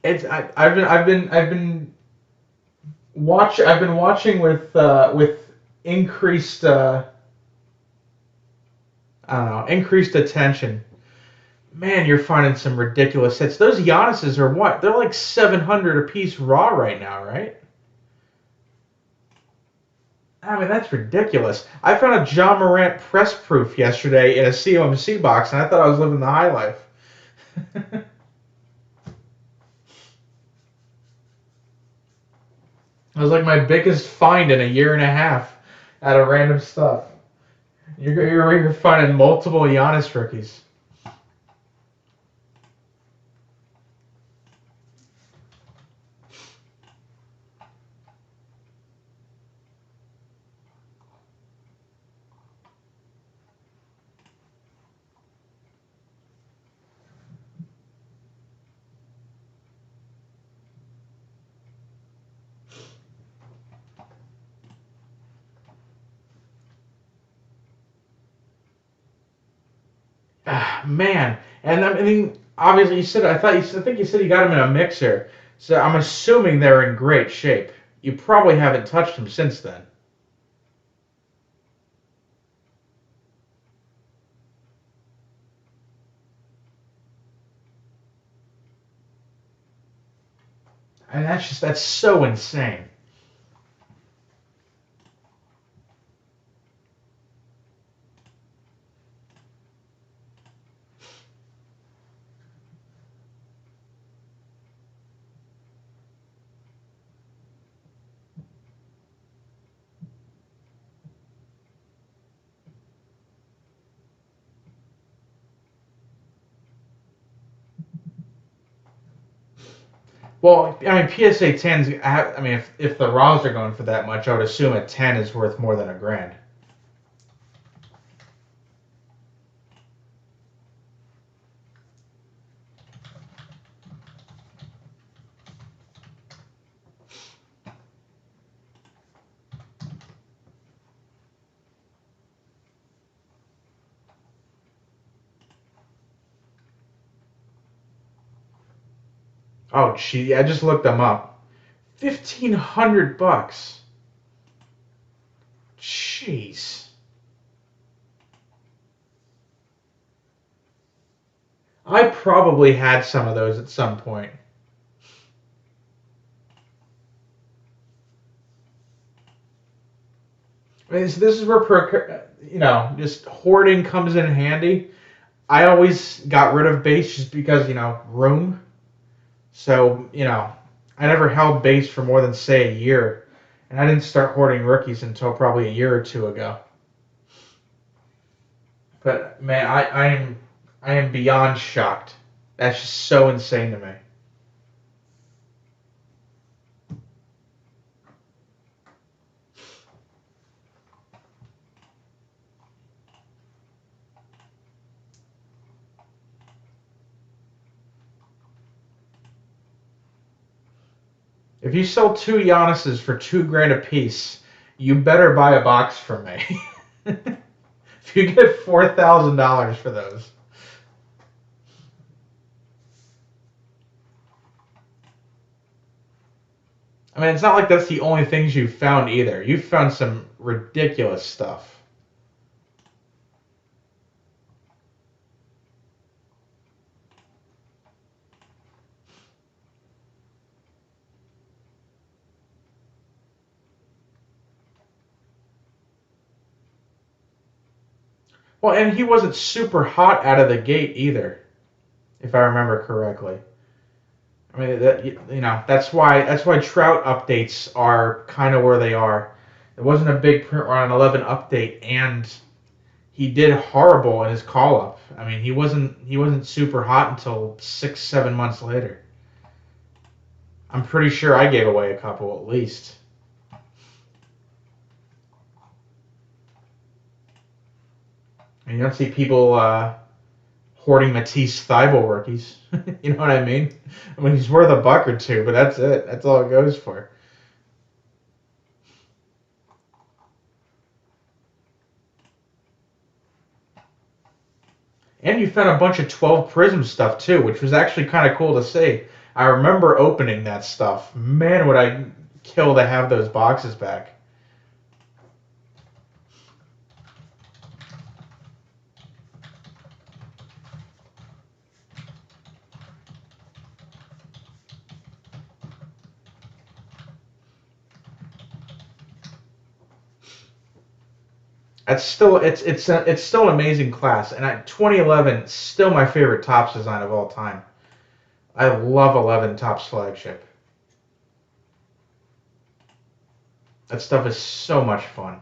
I've been watching with increased I don't know, increased attention. Man, you're finding some ridiculous hits. Those Giannis's are what? They're like 700 a piece raw right now, right? I mean, that's ridiculous. I found a John Morant press proof yesterday in a COMC box, and I thought I was living the high life. It was like my biggest find in a year and a half out of random stuff. You're finding multiple Giannis rookies. Man, and I mean, obviously you said I think you said you got them in a mixer, so I'm assuming they're in great shape. You probably haven't touched them since then. And that's so insane. Well, I mean, PSA 10s. I mean, if the raws are going for that much, I would assume a 10 is worth more than a grand. Oh, gee, I just looked them up. $1,500. Jeez. I probably had some of those at some point. I mean, this is where just hoarding comes in handy. I always got rid of base just because room. So I never held base for more than say a year, and I didn't start hoarding rookies until probably a year or two ago. But man, I am beyond shocked. That's just so insane to me. If you sell two Giannis's for 2 grand a piece, you better buy a box from me. If you get $4,000 for those. I mean, it's not like that's the only things you've found either. You've found some ridiculous stuff. Well, and he wasn't super hot out of the gate either, if I remember correctly. I mean, that's why Trout updates are kind of where they are. It wasn't a big print run 11 update, and he did horrible in his call up. I mean, he wasn't super hot until 6 7 months later. I'm pretty sure I gave away a couple at least. And you don't see people hoarding Matisse Thibault rookies. You know what I mean? I mean, he's worth a buck or two, but that's it. That's all it goes for. And you found a bunch of 12 Prism stuff too, which was actually kind of cool to see. I remember opening that stuff. Man, would I kill to have those boxes back. It's still an amazing class, and 2011 still my favorite Topps design of all time. I love 11 Topps flagship. That stuff is so much fun.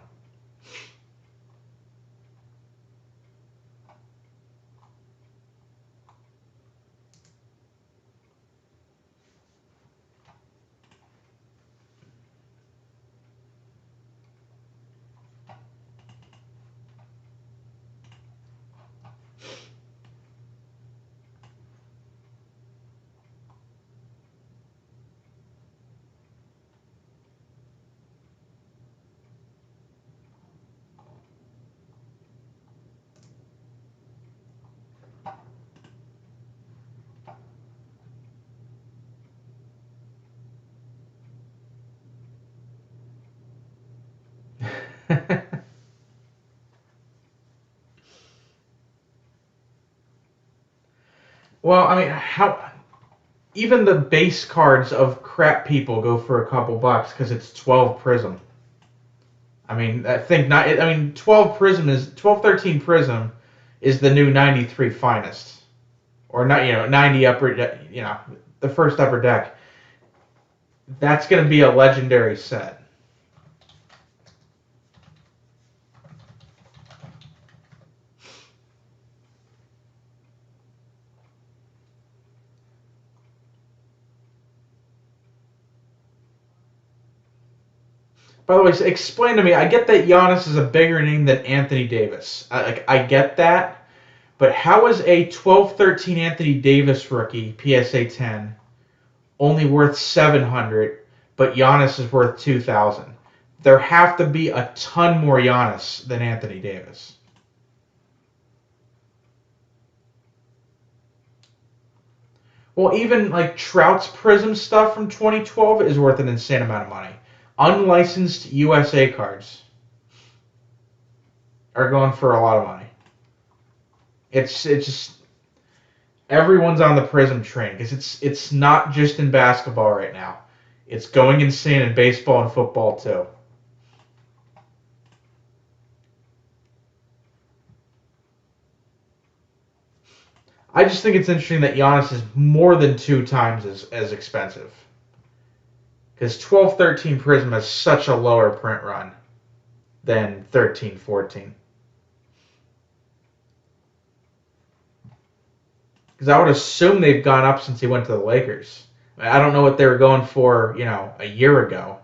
Well, I mean, how even the base cards of crap people go for a couple bucks because it's 12 Prism. I mean, I think not. I mean, 1213 Prism is the new 93 Finest, or not. 90 upper. The first upper deck. That's going to be a legendary set. By the way, explain to me. I get that Giannis is a bigger name than Anthony Davis. I get that, but how is a 12-13 Anthony Davis rookie PSA 10 only worth 700, but Giannis is worth 2,000? There have to be a ton more Giannis than Anthony Davis. Well, even like Trout's Prism stuff from 2012 is worth an insane amount of money. Unlicensed USA cards are going for a lot of money. It's just everyone's on the Prism train because it's not just in basketball right now. It's going insane in baseball and football too. I just think it's interesting that Giannis is more than 2 times as expensive. Because 12-13 Prism has such a lower print run than 13-14. Because I would assume they've gone up since he went to the Lakers. I don't know what they were going for, a year ago.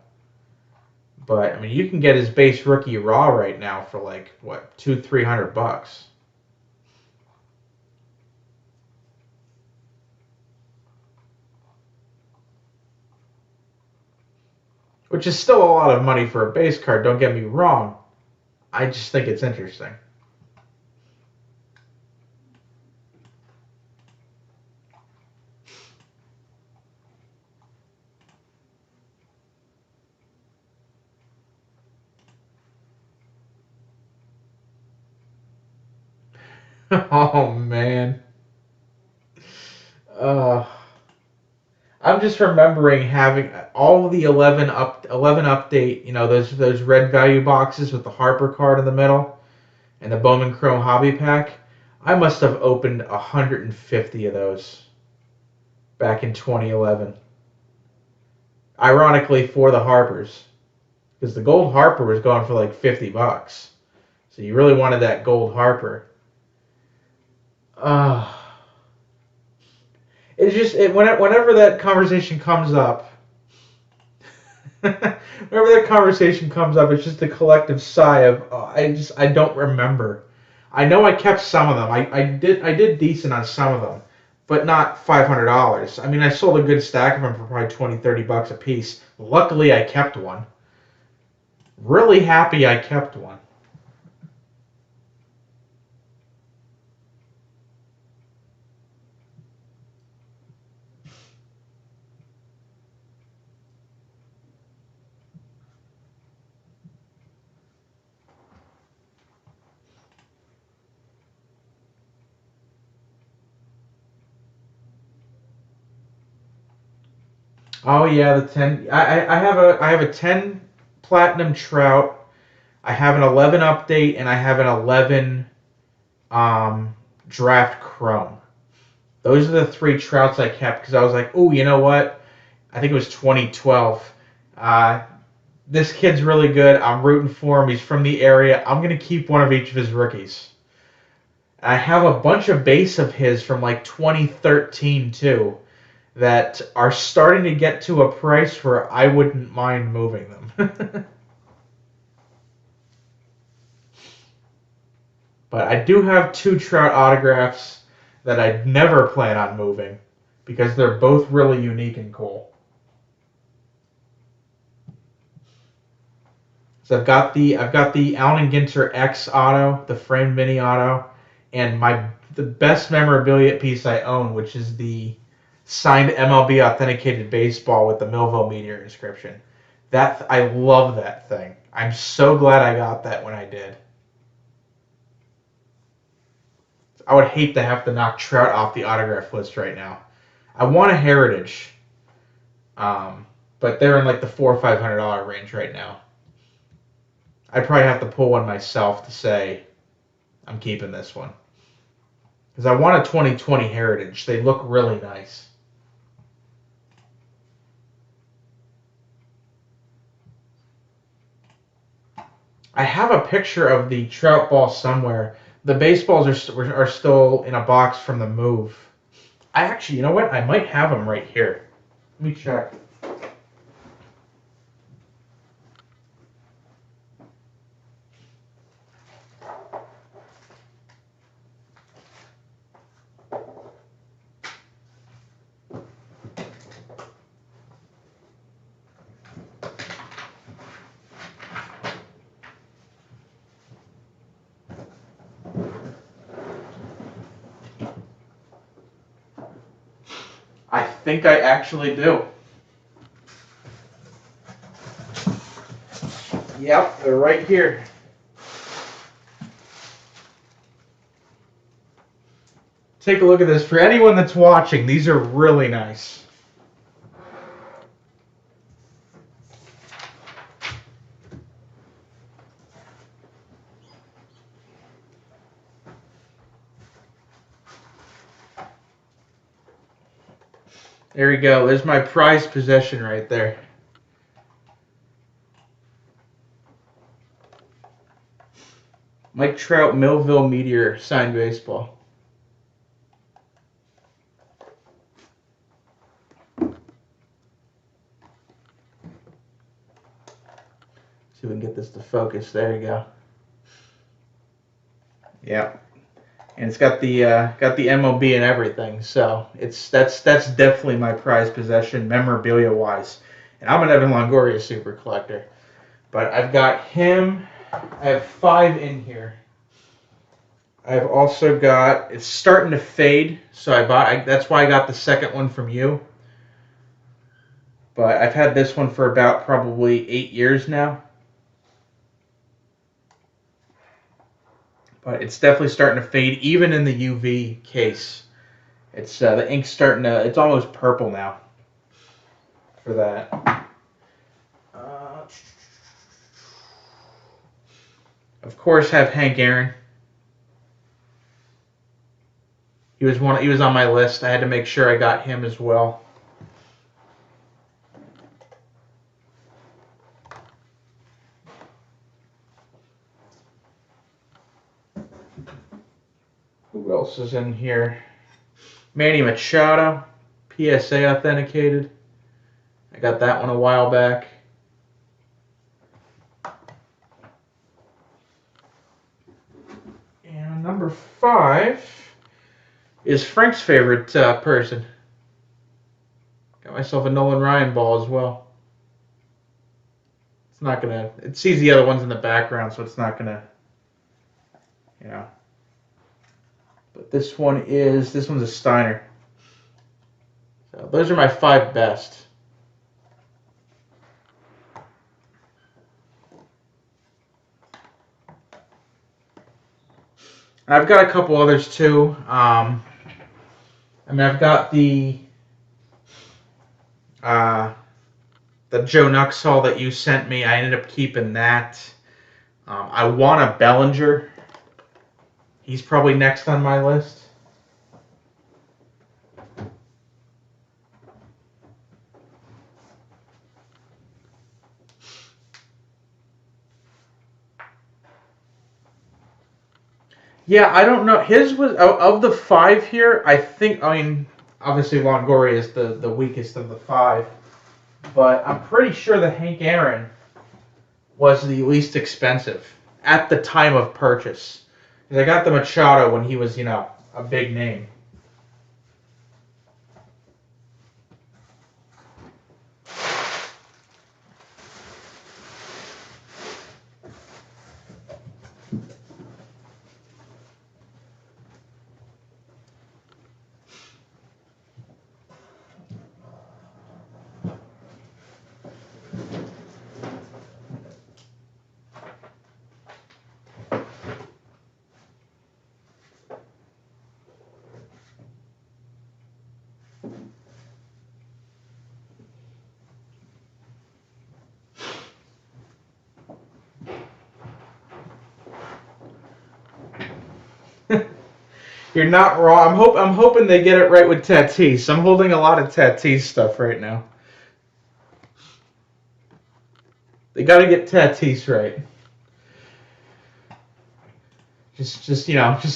But I mean, you can get his base rookie raw right now for like what, $200-300. Which is still a lot of money for a base card, don't get me wrong. I just think it's interesting. Oh man. Uh, I'm just remembering having all the 11 update, those red value boxes with the Harper card in the middle and the Bowman Chrome Hobby Pack. I must have opened 150 of those back in 2011. Ironically, for the Harpers, because the gold Harper was going for like $50. So you really wanted that gold Harper. Uh, whenever that conversation comes up, it's just a collective sigh of I don't remember. I know I kept some of them. I did decent on some of them, but not $500. I mean, I sold a good stack of them for probably $20-30 a piece. Luckily, I kept one. Really happy I kept one. Oh yeah, the 10. I have a 10 platinum Trout. I have an 11 update, and I have an 11 draft Chrome. Those are the 3 Trouts I kept because I was like, oh, you know what? I think it was 2012. Uh, this kid's really good. I'm rooting for him. He's from the area. I'm gonna keep one of each of his rookies. I have a bunch of base of his from like 2013 too that are starting to get to a price where I wouldn't mind moving them. But I do have 2 Trout autographs that I'd never plan on moving because they're both really unique and cool. So I've got the Allen Ginter X auto, the framed mini auto, and the best memorabilia piece I own, which is the signed MLB authenticated baseball with the Millville Meteor inscription. I love that thing. I'm so glad I got that when I did. I would hate to have to knock Trout off the autograph list right now. I want a Heritage, but they're in like the $400 or $500 range right now. I'd probably have to pull one myself to say I'm keeping this one. Because I want a 2020 Heritage. They look really nice. I have a picture of the Trout ball somewhere. The baseballs are still in a box from the move. I actually, you know what? I might have them right here. Let me check. I think I actually do. Yep, they're right here. Take a look at this. For anyone that's watching, these are really nice. There we go. There's my prized possession right there. Mike Trout, Millville Meteor, signed baseball. See if we can get this to focus. There you go. Yeah, and it's got the MLB and everything. So that's definitely my prized possession, memorabilia wise. And I'm an Evan Longoria super collector, but I've got him. I have 5 in here. I've also got, it's starting to fade, so that's why I got the second one from you. But I've had this one for about probably 8 years now. But it's definitely starting to fade, even in the UV case. It's the ink's starting to, it's almost purple now for that. Of course, have Hank Aaron. He was on my list. I had to make sure I got him as well. Who else is in here? Manny Machado, PSA authenticated. I got that one a while back. And number 5 is Frank's favorite person. Got myself a Nolan Ryan ball as well. It's not gonna. It sees the other ones in the background, so it's not gonna. You know. But this one's a Steiner. So those are my 5 best. I've got a couple others too. I mean, I've got the Joe Nuxhall that you sent me. I ended up keeping that. I want a Bellinger. He's probably next on my list. Yeah, I don't know. His was of the 5 here. I mean, obviously Longoria is the weakest of the 5, but I'm pretty sure the Hank Aaron was the least expensive at the time of purchase. Because I got the Machado when he was, a big name. You're not wrong. I'm hoping they get it right with Tatis. I'm holding a lot of Tatis stuff right now. They got to get Tatis right. Just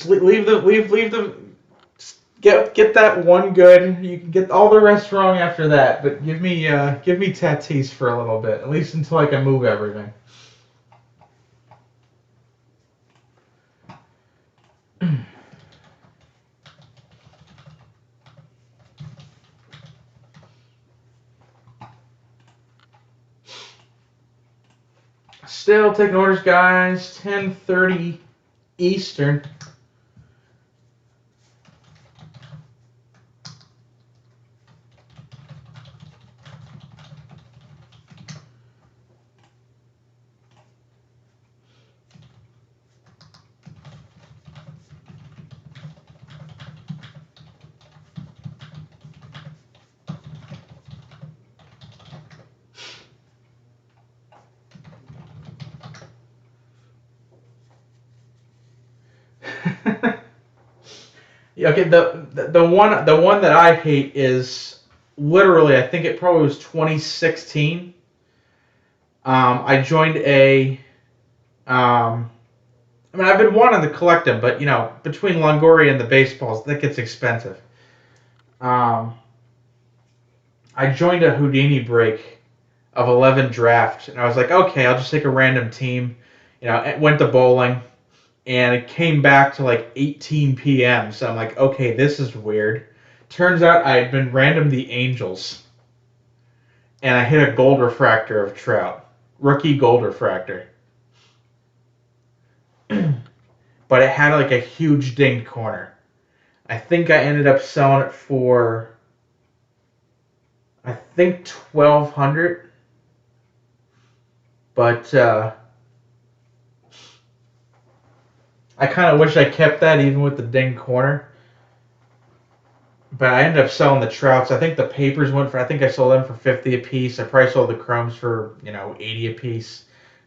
leave the get that one good. You can get all the rest wrong after that, but give me Tatis for a little bit, at least until I can move everything. Still taking orders, guys. 10:30 Eastern. Okay, the one that I hate is literally, I think it probably was 2016. I joined I mean, I've been wanting to collect them, but between Longoria and the baseballs, that gets expensive. Um, I joined a Houdini break of 11 draft, and I was like, okay, I'll just take a random team. Went to bowling, and it came back to like 18 p.m. So I'm like, okay, this is weird. Turns out I had been random the Angels, and I hit a gold refractor of Trout, rookie gold refractor. But it had like a huge dinged corner. I think I ended up selling it for, I think 1,200. But I kind of wish I kept that even with the dinged corner. But I ended up selling the Trouts. I think the papers went for, I think I sold them for 50 a piece. I probably sold the Chromes for, 80 a piece.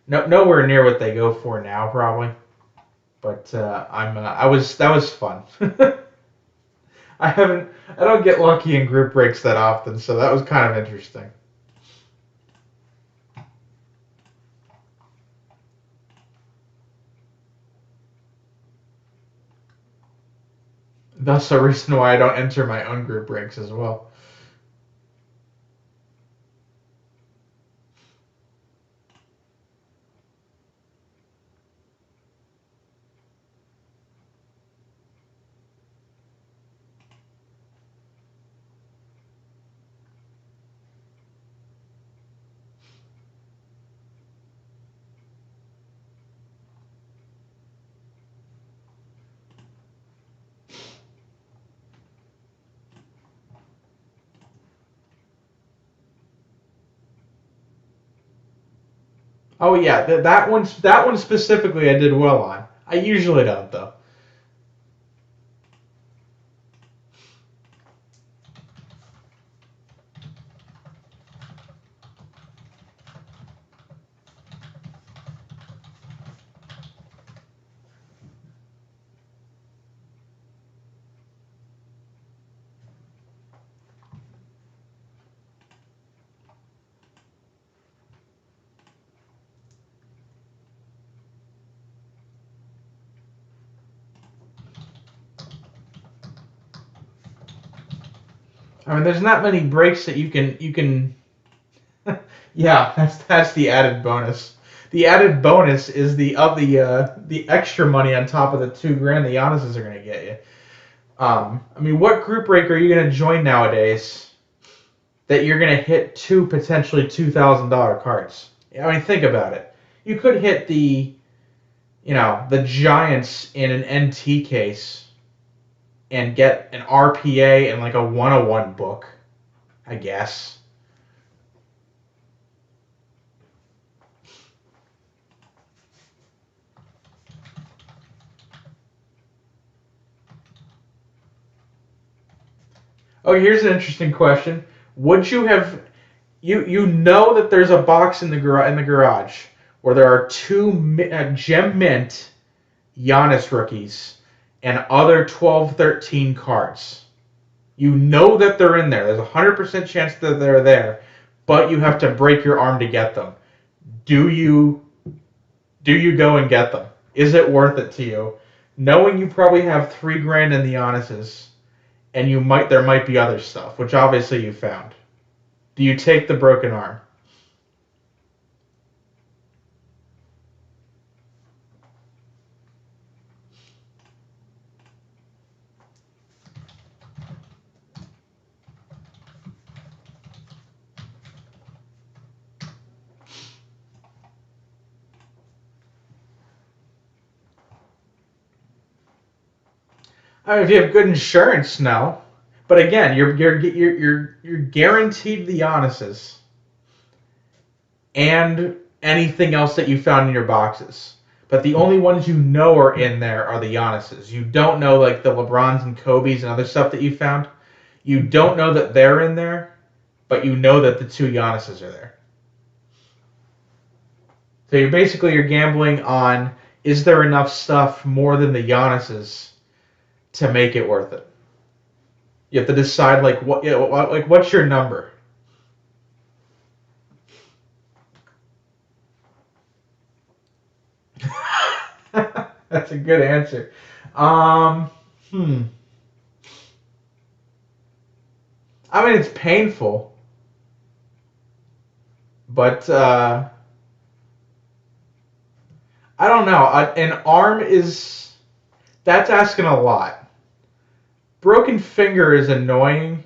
Nowhere near what they go for now, probably. But that was fun. I don't get lucky in group breaks that often, so that was kind of interesting. That's the reason why I don't enter my own group breaks as well. Oh yeah, that one specifically I did well on. I usually don't though. I mean, there's not many breaks that you can. Yeah, that's the added bonus. The added bonus is the extra money on top of the $2,000 the Giannis's are gonna get you. I mean, what group break are you gonna join nowadays that you're gonna hit two potentially $2,000 cards? I mean, think about it. You could hit the Giants in an NT case and get an RPA and like a 101 book, I guess. Oh, here's an interesting question. Would you have you know that there's a box in the garage where there are two gem mint Giannis rookies, and other 12, 13 cards. You know that they're in there. There's a 100% chance that they're there, but you have to break your arm to get them. Do you go and get them? Is it worth it to you, knowing you probably have $3,000 in the Giannis's, and there might be other stuff, which obviously you found. Do you take the broken arm? I mean, if you have good insurance, no. But again, you're guaranteed the Giannis's and anything else that you found in your boxes. But the only ones you know are in there are the Giannis's. You don't know like the LeBrons and Kobe's and other stuff that you found. You don't know that they're in there, but you know that the two Giannis's are there. So you're gambling on, is there enough stuff more than the Giannis's to make it worth it? You have to decide like what's your number? That's a good answer. Hmm. I mean, it's painful, but I don't know. An arm is that's asking a lot. Broken finger is annoying,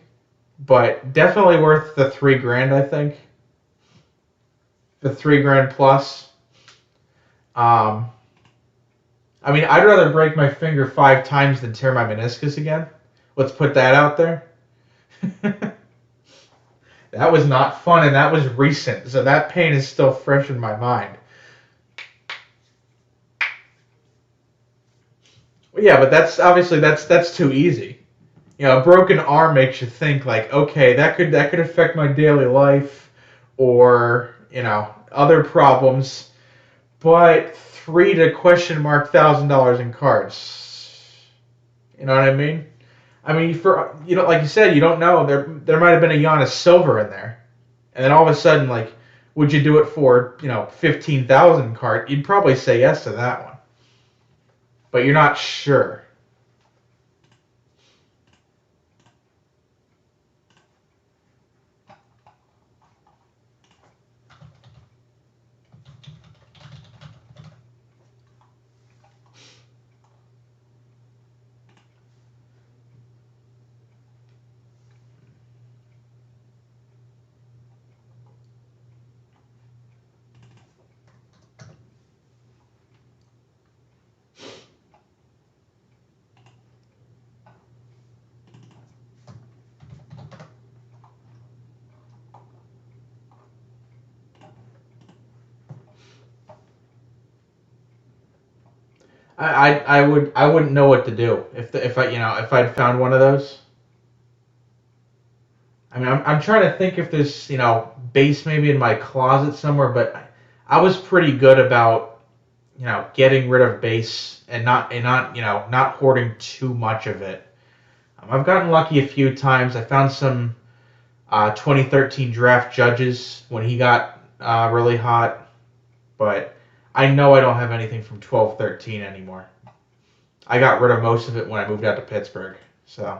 but definitely worth the $3,000. I think the $3,000 plus. Um, I mean, I'd rather break my finger 5 times than tear my meniscus again. Let's put that out there. That was not fun, and that was recent, so that pain is still fresh in my mind. Yeah, but that's obviously that's too easy. You know, a broken arm makes you think like, okay, that could affect my daily life, or other problems. But three to question mark $1,000 in cards. You know what I mean? I mean, for like you said, you don't know. There might have been a Giannis Silver in there, and then all of a sudden, like, would you do it for 15,000 card? You'd probably say yes to that one, but you're not sure. I wouldn't know what to do if I'd found one of those. I mean, I'm trying to think if there's base maybe in my closet somewhere, but I was pretty good about getting rid of base and not hoarding too much of it. I've gotten lucky a few times. I found some 2013 draft judges when he got really hot, but I know I don't have anything from 12-13 anymore. I got rid of most of it when I moved out to Pittsburgh. So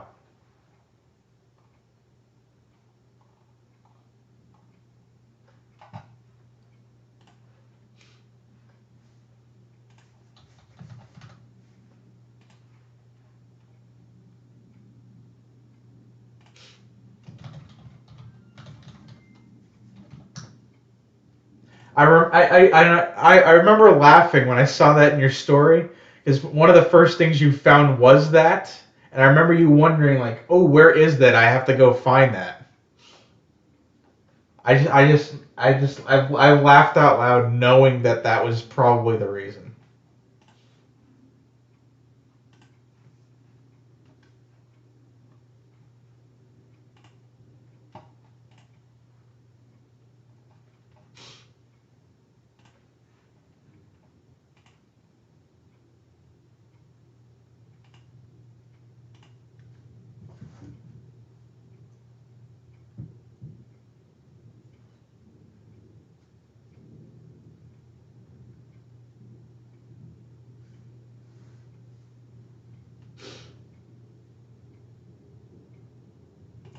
I remember laughing when I saw that in your story, because one of the first things you found was that, and I remember you wondering like, oh, where is that? I have to go find that. I laughed out loud knowing that that was probably the reason.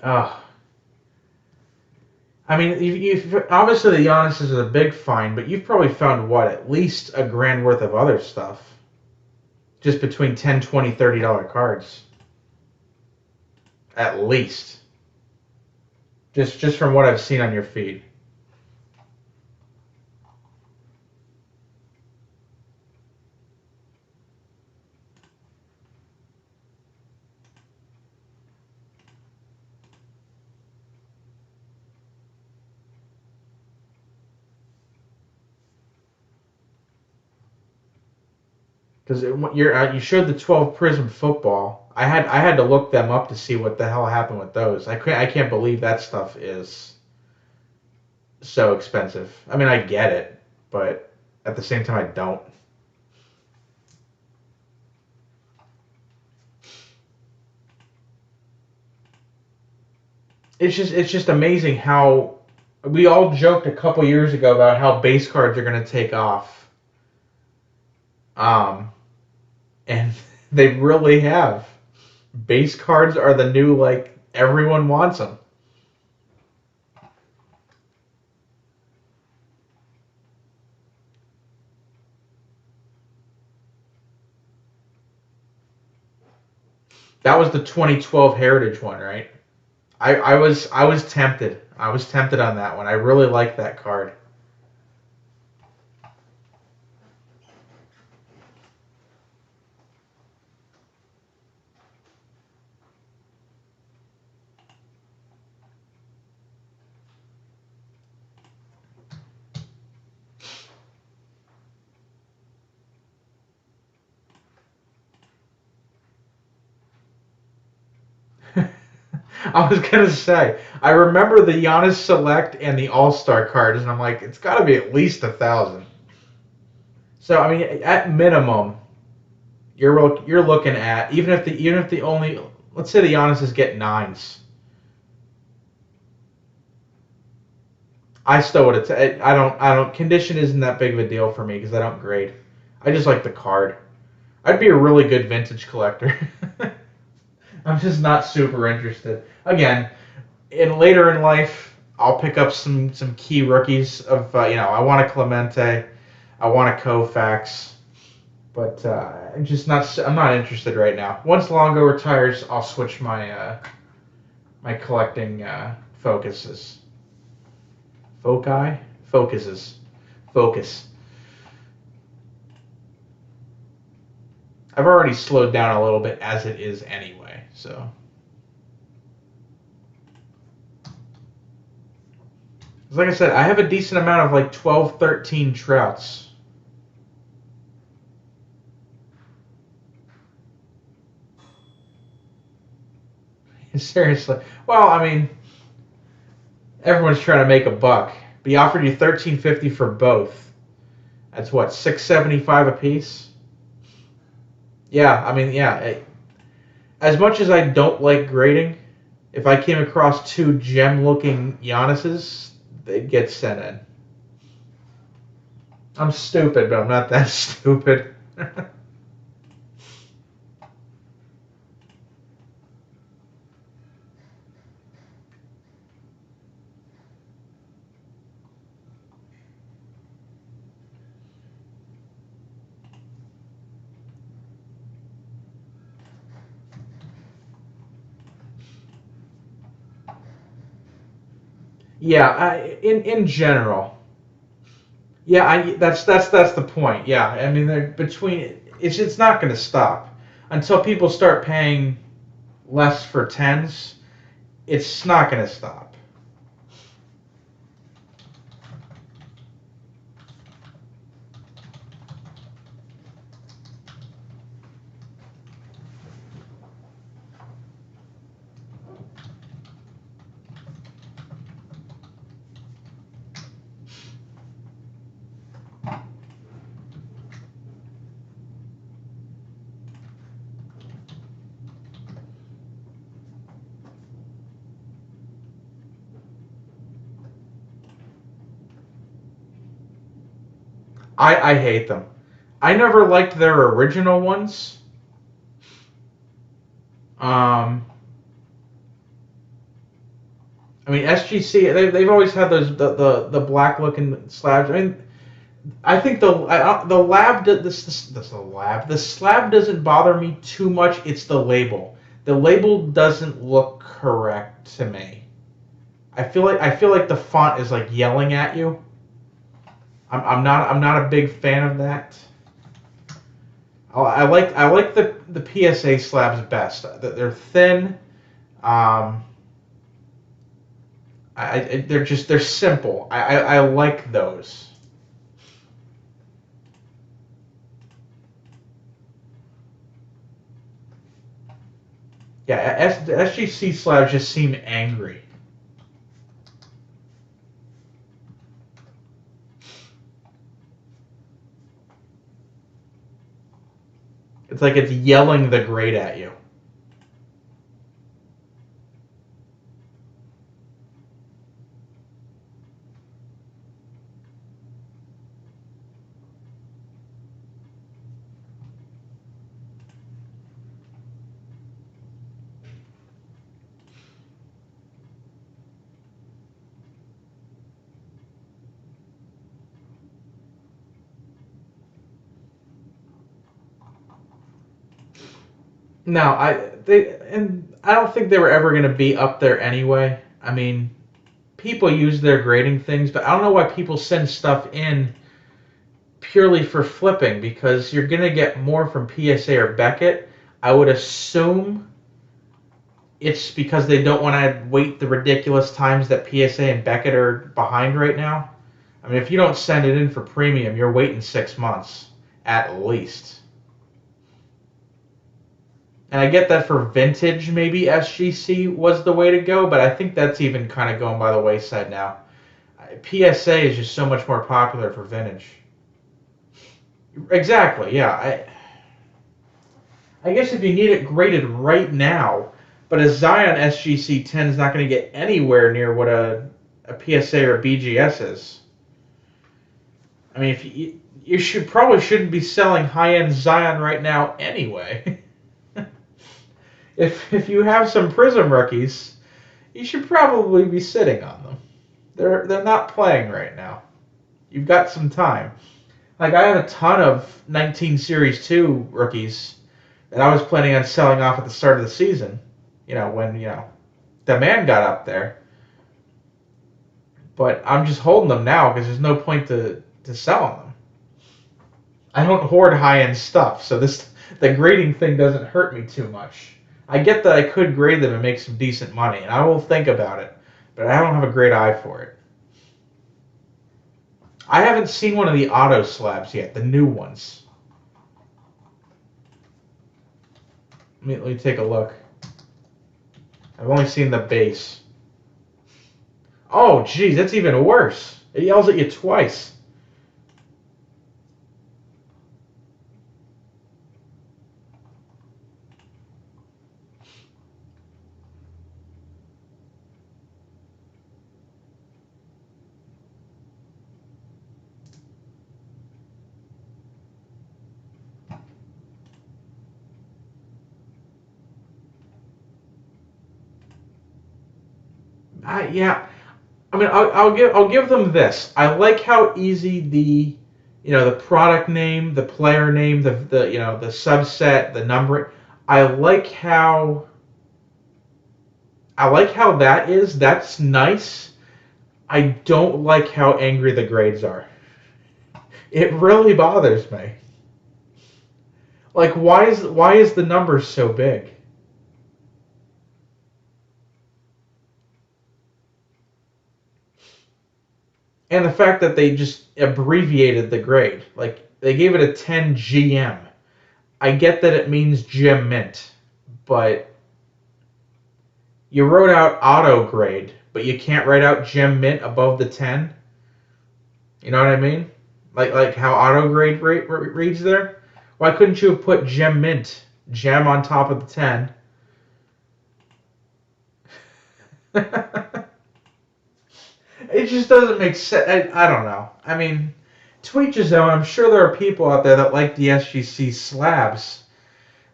Oh, I mean, you've obviously the Giannis is a big find, but you've probably found what, at least a grand worth of other stuff, just between 10, 20, $30 cards, at least, just from what I've seen on your feed. Because you showed the 12 Prism football. I had to look them up to see what the hell happened with those. I can't believe that stuff is so expensive. I mean, I get it, but at the same time, I don't. It's just amazing how we all joked a couple years ago about how base cards are going to take off, um, and they really have. Base cards are the new, like, everyone wants them. That was the 2012 Heritage one, right? I was tempted. I was tempted on that one. I really like that card. I was gonna say, I remember the Giannis Select and the All Star cards, and I'm like, it's got to be at least 1,000. So I mean, at minimum, you're looking at even if the only, let's say the Giannis is getting nines, I still would have. I don't. Condition isn't that big of a deal for me because I don't grade. I just like the card. I'd be a really good vintage collector. I'm just not super interested. Again, in later in life, I'll pick up some key rookies of I want a Clemente, I want a Koufax, but I'm not interested right now. Once Longo retires, I'll switch my collecting focuses. Foci? Focuses. Focus. I've already slowed down a little bit as it is anyway, so. Like I said, I have a decent amount of like 12, 13 Trouts. Seriously. Well, I mean, everyone's trying to make a buck. But he offered you 13.50 for both. That's what, 6.75 a piece? Yeah, I mean, yeah. As much as I don't like grading, if I came across two gem-looking Giannis's, they'd get sent in. I'm stupid, but I'm not that stupid. Yeah, in general. Yeah, that's the point. Yeah, I mean, they're between it's not going to stop until people start paying less for tens. It's not going to stop. I hate them. I never liked their original ones. Um, I mean, SGC, they've always had the black looking slabs. I mean, I think the lab the slab doesn't bother me too much. It's the label. The label doesn't look correct to me. I feel like the font is like yelling at you. I'm not a big fan of that. I like the PSA slabs best. They're thin. Um, they're simple. I like those. Yeah, the SGC slabs just seem angry. It's like it's yelling the grade at you. No, I don't think they were ever going to be up there anyway. I mean, people use their grading things, but I don't know why people send stuff in purely for flipping because you're going to get more from PSA or Beckett. I would assume it's because they don't want to wait the ridiculous times that PSA and Beckett are behind right now. I mean, if you don't send it in for premium, you're waiting 6 months at least. And I get that for vintage, maybe SGC was the way to go, but I think that's even kind of going by the wayside now. PSA is just so much more popular for vintage. Exactly, yeah. I guess if you need it graded right now, but a Zion SGC 10 is not going to get anywhere near what a PSA or a BGS is. I mean, if you shouldn't be selling high-end Zion right now anyway. If you have some Prism rookies, you should probably be sitting on them. They're not playing right now. You've got some time. Like I have a ton of 19 Series 2 rookies that I was planning on selling off at the start of the season. When the man got up there. But I'm just holding them now because there's no point to selling them. I don't hoard high-end stuff, so the grading thing doesn't hurt me too much. I get that I could grade them and make some decent money, and I will think about it, but I don't have a great eye for it. I haven't seen one of the auto slabs yet, the new ones. Let me take a look. I've only seen the base. Oh, geez, that's even worse. It yells at you twice. Yeah, I mean, I'll give them this. I like how easy the product name, the player name, the subset, the number. I like how that is. That's nice. I don't like how angry the grades are. It really bothers me. Like, why is the number so big? And the fact that they just abbreviated the grade. Like, they gave it a 10 GM. I get that it means gem mint, but you wrote out auto grade, but you can't write out gem mint above the 10. You know what I mean? Like how auto grade reads there. Why couldn't you have put gem mint, gem on top of the 10? It just doesn't make sense. I don't know. I mean, to each his own. I'm sure there are people out there that like the SGC slabs.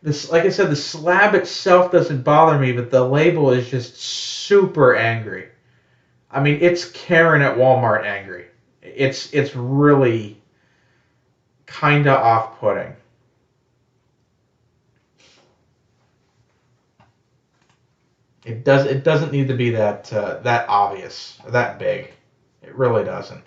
This, like I said, the slab itself doesn't bother me, but the label is just super angry. I mean, it's Karen at Walmart angry. It's really kind of off-putting. It doesn't need to be that obvious, that big. It really doesn't.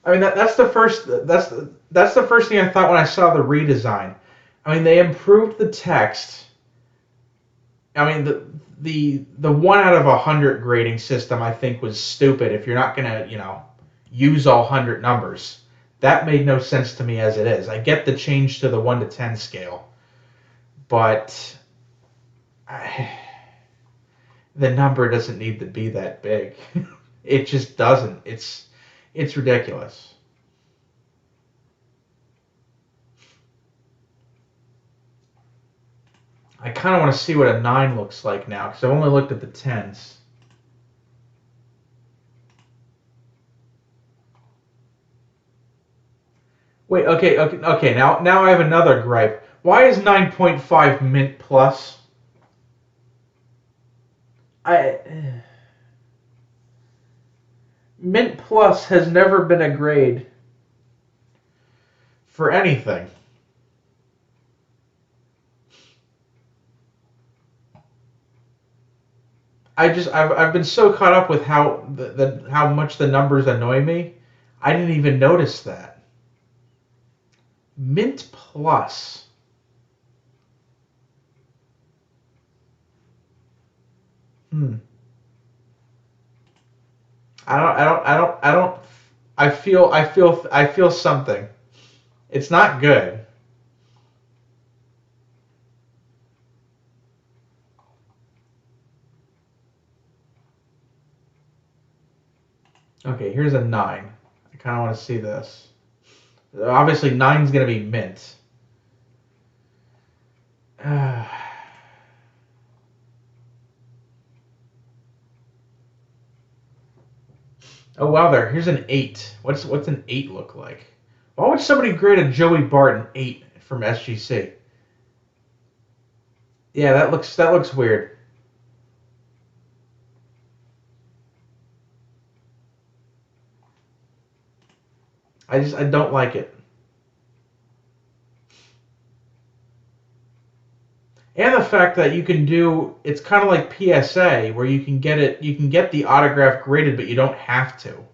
I mean that's the first thing I thought when I saw the redesign. I mean they improved the text. I mean the 1 out of 100 grading system I think was stupid if you're not gonna use all 100 numbers. That made no sense to me as it is. I get the change to the 1 to 10 scale, but the number doesn't need to be that big. It just doesn't. It's ridiculous. I kind of want to see what a 9 looks like now because I've only looked at the 10s. Wait, okay. Now I have another gripe. Why is 9.5 Mint Plus? I Mint Plus has never been a grade for anything. I've been so caught up with how much the numbers annoy me. I didn't even notice that. Mint Plus. Hmm. I feel something. It's not good. Okay, here's a 9. I kind of want to see this. Obviously, nine's gonna be mint. Oh wow, here's an 8. What's an 8 look like? Why would somebody grade a Joey Bart an 8 from SGC? Yeah, that looks weird. I don't like it. And the fact that it's kind of like PSA where you can get the autograph graded, but you don't have to.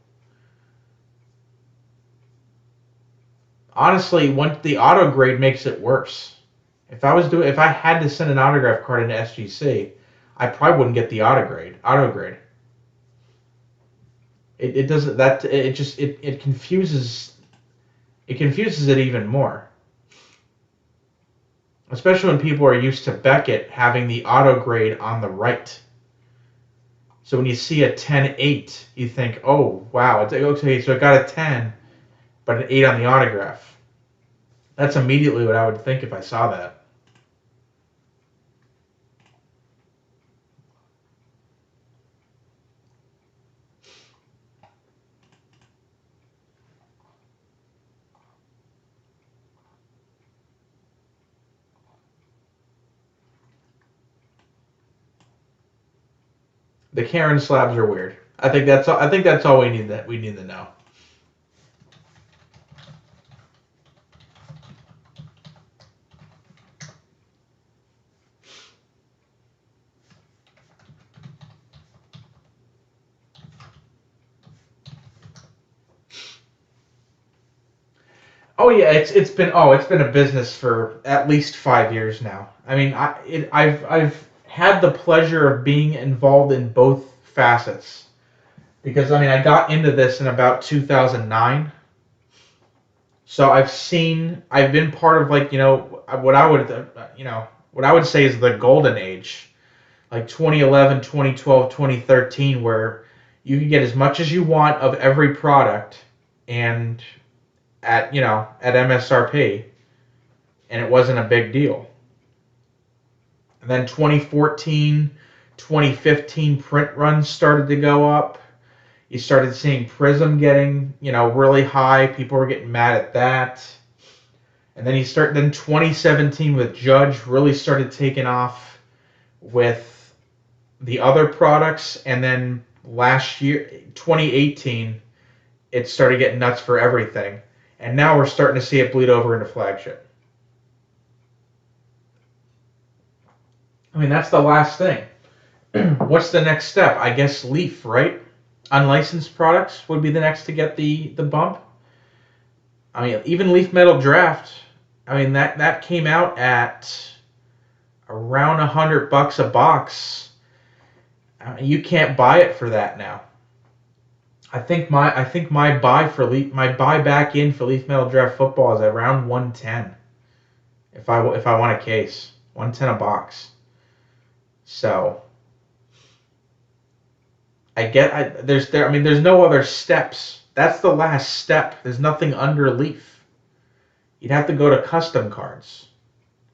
Honestly, the auto grade makes it worse. If I had to send an autograph card into SGC, I probably wouldn't get the auto grade. It doesn't that it just it confuses it even more. Especially when people are used to Beckett having the auto grade on the right. So when you see a 10-8, you think, oh wow, it's okay, so it got a 10, but an 8 on the autograph. That's immediately what I would think if I saw that. The Karen slabs are weird. I think that's all we need to know. Oh yeah, it's been a business for at least 5 years now. I mean, I've had the pleasure of being involved in both facets because I mean I got into this in about 2009. So I've been part of like what I would what I would say is the golden age like 2011, 2012, 2013, where you could get as much as you want of every product and at MSRP, and it wasn't a big deal. And then 2014, 2015 print runs started to go up. You started seeing Prism getting, really high. People were getting mad at that. And then 2017 with Judge really started taking off with the other products. And then last year, 2018, it started getting nuts for everything. And now we're starting to see it bleed over into flagship. I mean, that's the last thing. What's the next step? I guess Leaf, right? Unlicensed products would be the next to get the bump. I mean, even Leaf Metal Draft, I mean, that came out at around $100 a box. I mean, you can't buy it for that now. I think my buy back in for Leaf Metal Draft football is around 110. If I want a case, 110 a box. So there's no other steps. That's the last step. There's nothing under Leaf. You'd have to go to custom cards.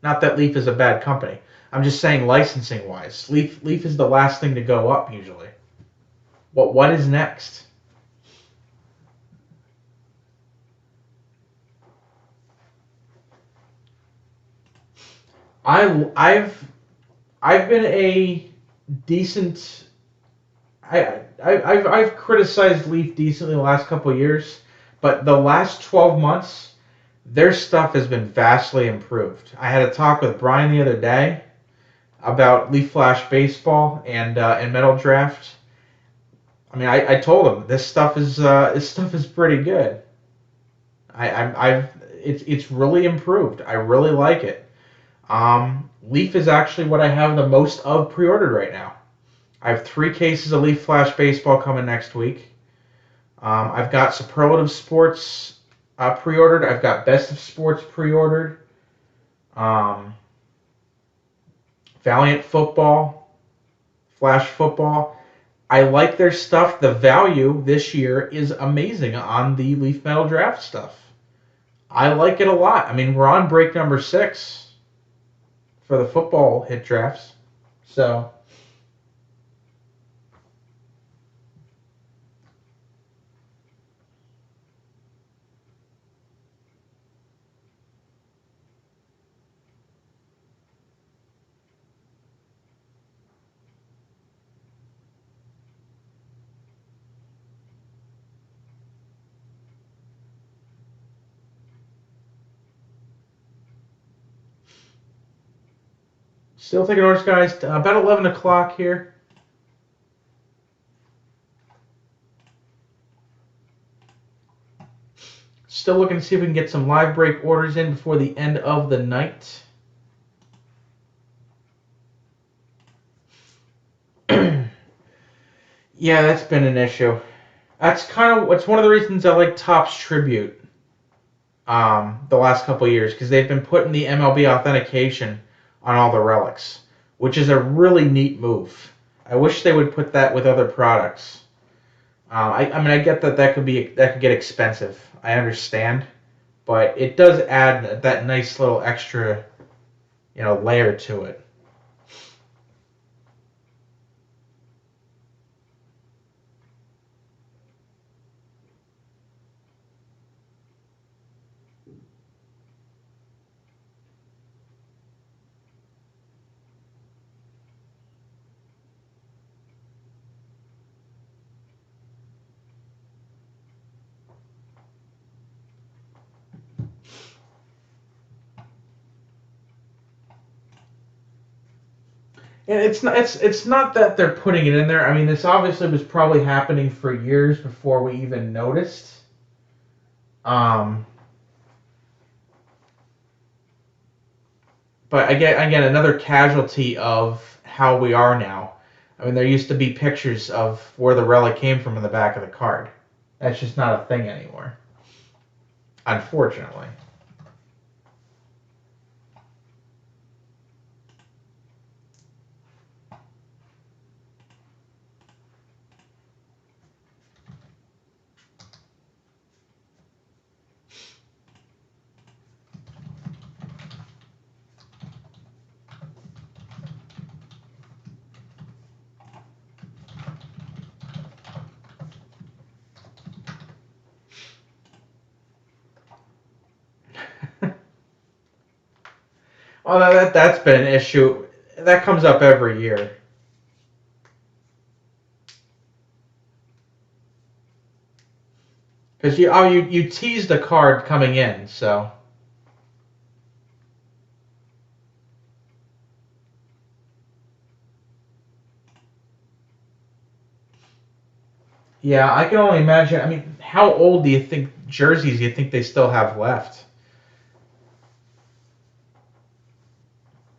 Not that Leaf is a bad company. I'm just saying licensing wise. Leaf is the last thing to go up usually. What is next? I've been a decent. I've criticized Leaf decently the last couple of years, but the last 12 months, their stuff has been vastly improved. I had a talk with Brian the other day about Leaf Flash Baseball and Metal Draft. I mean, I told him this stuff is pretty good. It's really improved. I really like it. Leaf is actually what I have the most of pre-ordered right now. I have 3 cases of Leaf Flash Baseball coming next week. I've got Superlative Sports pre-ordered. I've got Best of Sports pre-ordered. Valiant Football, Flash Football. I like their stuff. The value this year is amazing on the Leaf Metal Draft stuff. I like it a lot. I mean, we're on break number 6 for the football hit drafts. So still taking orders, guys. About 11 o'clock here. Still looking to see if we can get some live break orders in before the end of the night. Yeah, that's been an issue. It's one of the reasons I like Topps Tribute the last couple of years, because they've been putting the MLB authentication on all the relics, which is a really neat move. I wish they would put that with other products. I get that could get expensive. I understand, but it does add that nice little extra, layer to it. And it's not that they're putting it in there. I mean, this obviously was probably happening for years before we even noticed. But again, another casualty of how we are now. I mean, there used to be pictures of where the relic came from in the back of the card. That's just not a thing anymore, unfortunately. Well, that's been an issue. That comes up every year. Because you tease the card coming in, so yeah, I can only imagine. I mean, how old do you think jerseys do you think they still have left?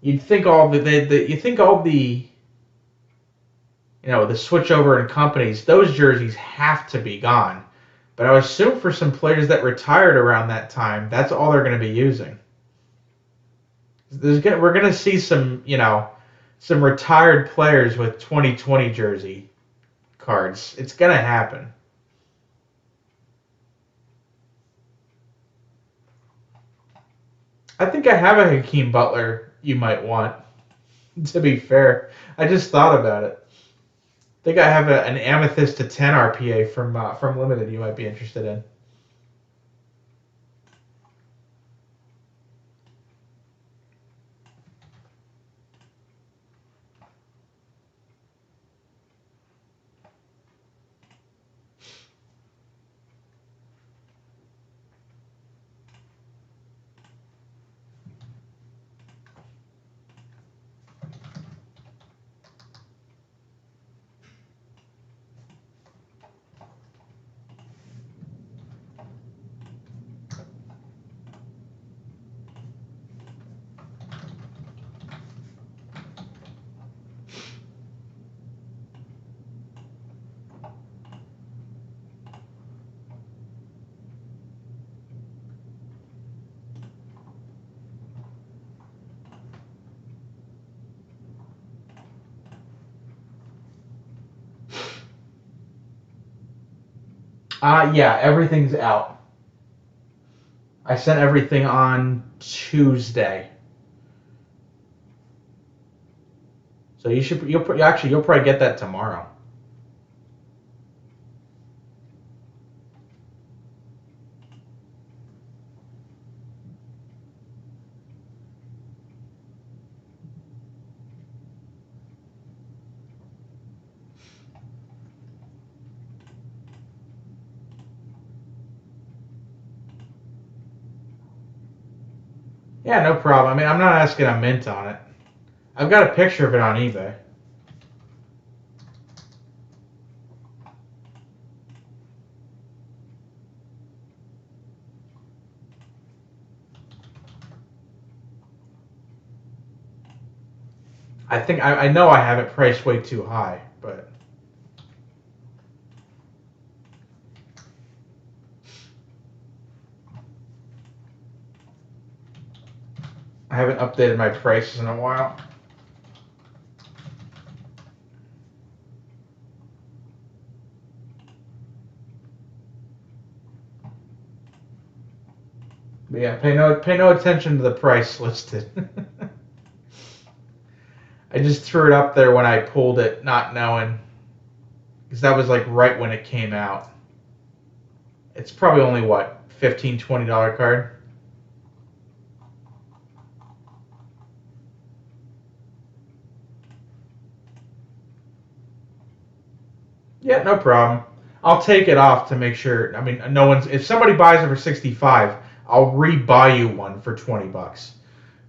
You'd think all you think all the the switchover in companies, those jerseys have to be gone. But I would assume for some players that retired around that time, that's all they're going to be using. We're going to see some retired players with 2020 jersey cards. It's going to happen. I think I have a Hakeem Butler you might want, to be fair. I just thought about it. I think I have an Amethyst to 10 RPA from Limited you might be interested in. Yeah, everything's out. I sent everything on Tuesday. So you'll probably get that tomorrow. Yeah, no problem. I mean, I'm not asking a mint on it. I've got a picture of it on eBay. I know I have it priced way too high, but I haven't updated my prices in a while. But yeah, pay no attention to the price listed. I just threw it up there when I pulled it, not knowing, because that was like right when it came out. It's probably only what, $15, $20 card. Yeah, no problem. I'll take it off to make sure. I mean, no one's. If somebody buys it for 65, I'll re-buy you one for $20.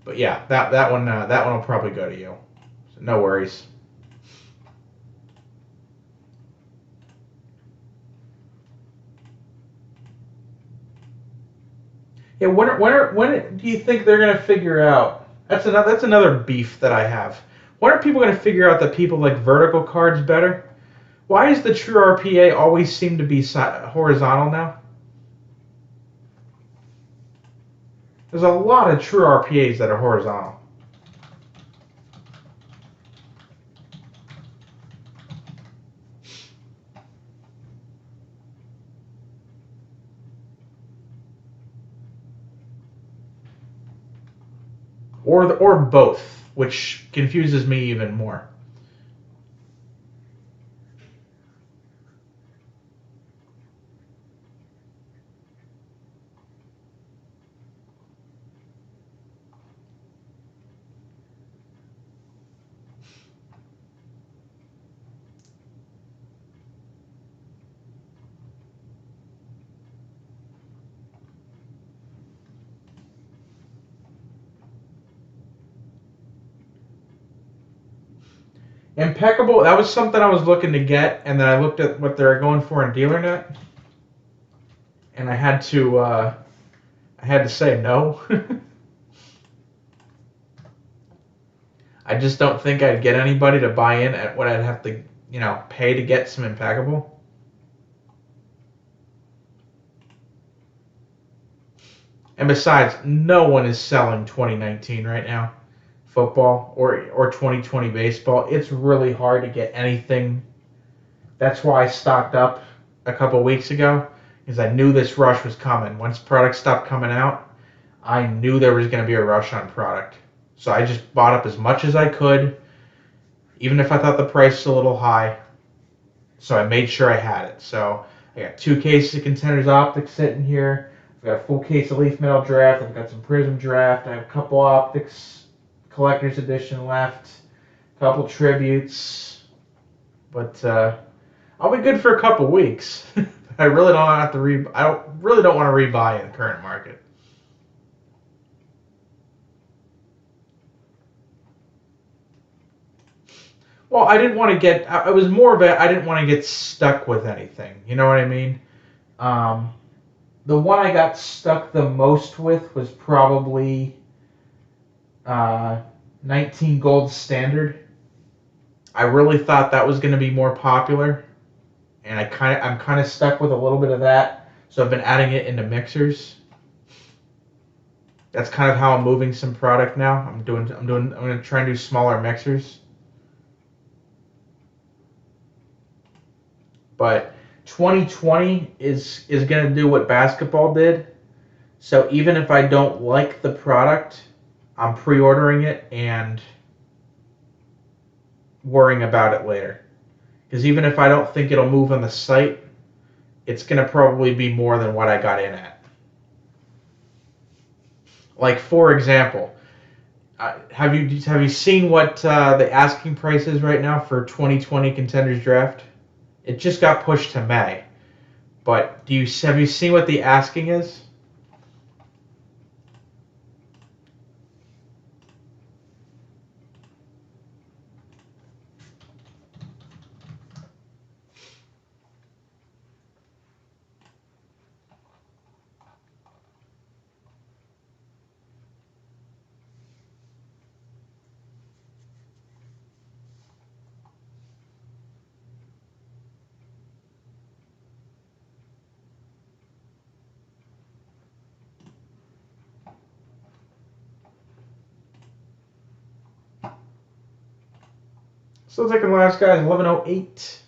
But yeah, that one will probably go to you. So no worries. Yeah, when do you think they're gonna figure out? That's another beef that I have. When are people gonna figure out that people like vertical cards better? Why is the true RPA always seem to be horizontal now? There's a lot of true RPAs that are horizontal. Or both, which confuses me even more. Impeccable. That was something I was looking to get, and then I looked at what they're going for in DealerNet, and I had to say no. I just don't think I'd get anybody to buy in at what I'd have to, pay to get some Impeccable. And besides, no one is selling 2019 right now, football or 2020 baseball. It's really hard to get anything. That's why I stocked up a couple weeks ago, because I knew this rush was coming. Once products stopped coming out, I knew there was going to be a rush on product. So I just bought up as much as I could, even if I thought the price was a little high. So I made sure I had it. So I got 2 cases of Contenders Optics sitting here. I've got a full case of Leaf Metal Draft. I've got some Prism Draft. I have a couple Optics Collector's Edition left. A couple Tributes. But I'll be good for a couple weeks. I really don't have to really don't want to rebuy in the current market. Well, I didn't want to get. I was more of a. I didn't want to get stuck with anything. You know what I mean? Um, the one I got stuck the most with was probably 19 Gold Standard. I really thought that was going to be more popular, and I'm kind of stuck with a little bit of that. So I've been adding it into mixers. That's kind of how I'm moving some product now. I'm going to try and do smaller mixers. But 2020 is going to do what basketball did. So even if I don't like the product, I'm pre-ordering it and worrying about it later. Because even if I don't think it'll move on the site, it's going to probably be more than what I got in at. Like, for example, have you seen what the asking price is right now for 2020 Contenders Draft? It just got pushed to May. But have you seen what the asking is? Still taking the last guy, 1108.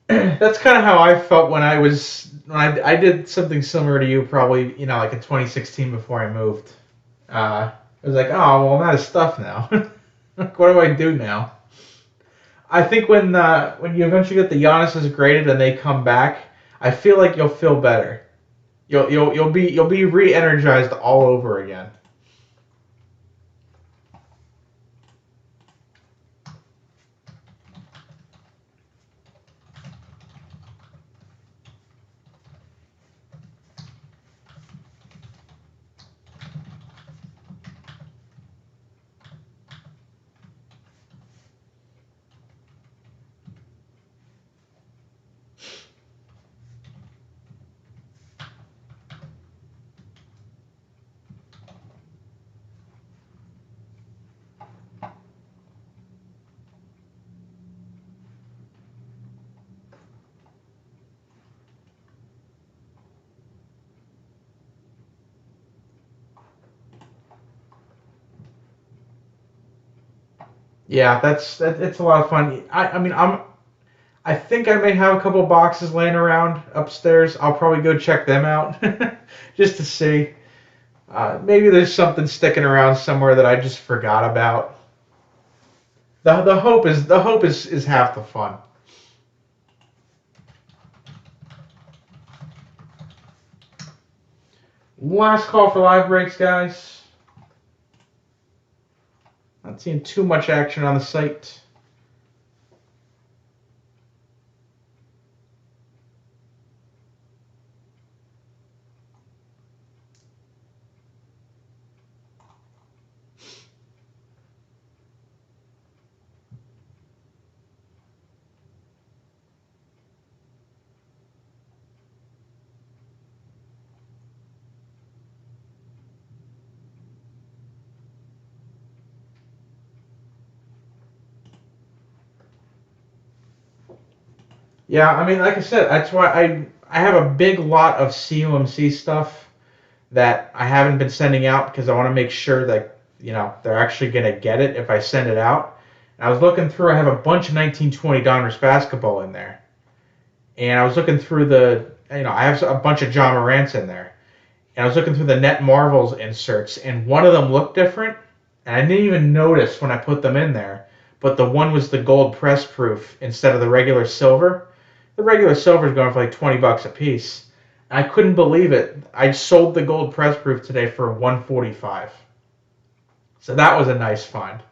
That's kind of how I felt when I did something similar to you, probably, like in 2016 before I moved. It was like, oh, well, I'm out of stuff now. Like, what do I do now? I think when you eventually get the Giannis's graded and they come back, I feel like you'll feel better. You'll be re-energized all over again. Yeah, it's a lot of fun. I mean I think I may have a couple boxes laying around upstairs. I'll probably go check them out just to see. Maybe there's something sticking around somewhere that I just forgot about. The hope is half the fun. Last call for live breaks, guys. Not seeing too much action on the site. Yeah, I mean, like I said, that's why I have a big lot of CUMC stuff that I haven't been sending out because I want to make sure that they're actually gonna get it if I send it out. And I was looking through. I have a bunch of 1920 Donruss basketball in there, and I was looking through I have a bunch of John Morant's in there, and I was looking through the Net Marvels inserts, and one of them looked different, and I didn't even notice when I put them in there. But the one was the gold press proof instead of the regular silver. The regular silver is going for like $20 a piece. I couldn't believe it. I sold the gold press proof today for $145. So that was a nice find.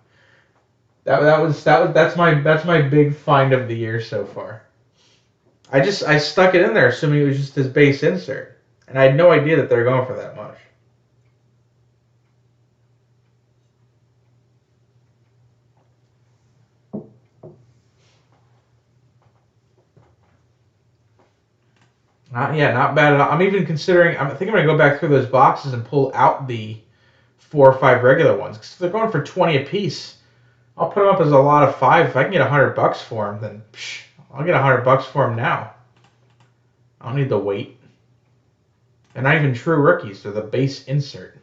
That's my big find of the year so far. I stuck it in there assuming it was just this base insert, and I had no idea that they're going for that much. Not bad at all. I'm even considering. I think I'm gonna go back through those boxes and pull out the 4 or 5 regular ones because they're going for 20 a piece. I'll put them up as a lot of 5. If I can get $100 for them, then I'll get $100 for them now. I don't need the weight. They're not even true rookies. They're the base insert.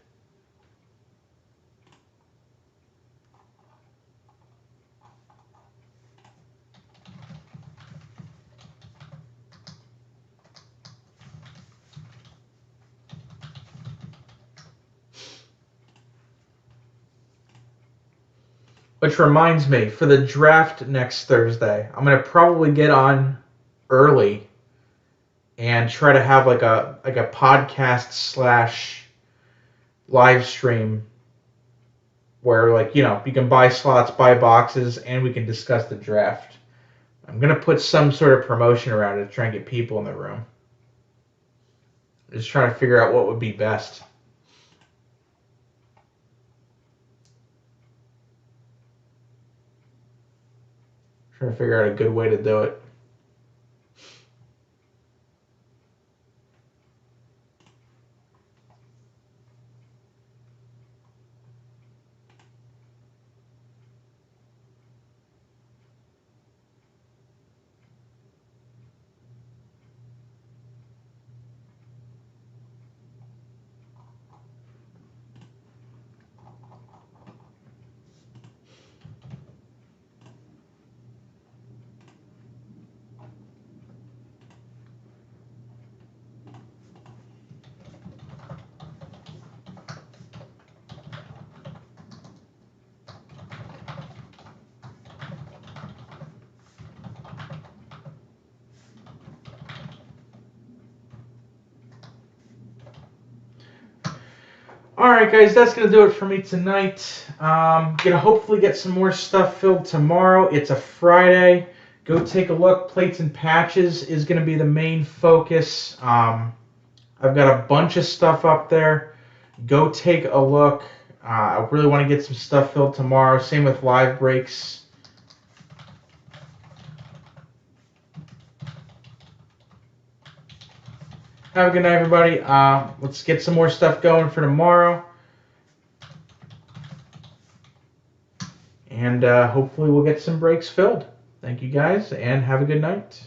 Which reminds me, for the draft next Thursday, I'm gonna probably get on early and try to have like a podcast slash live stream where you can buy slots, buy boxes, and we can discuss the draft. I'm gonna put some sort of promotion around it to try and get people in the room. Just trying to figure out what would be best. Trying to figure out a good way to do it. Alright guys, that's going to do it for me tonight. Going to hopefully get some more stuff filled tomorrow. It's a Friday. Go take a look. Plates and patches is going to be the main focus. I've got a bunch of stuff up there. Go take a look. I really want to get some stuff filled tomorrow. Same with live breaks. Have a good night, everybody. Let's get some more stuff going for tomorrow. And hopefully we'll get some breaks filled. Thank you guys, and have a good night.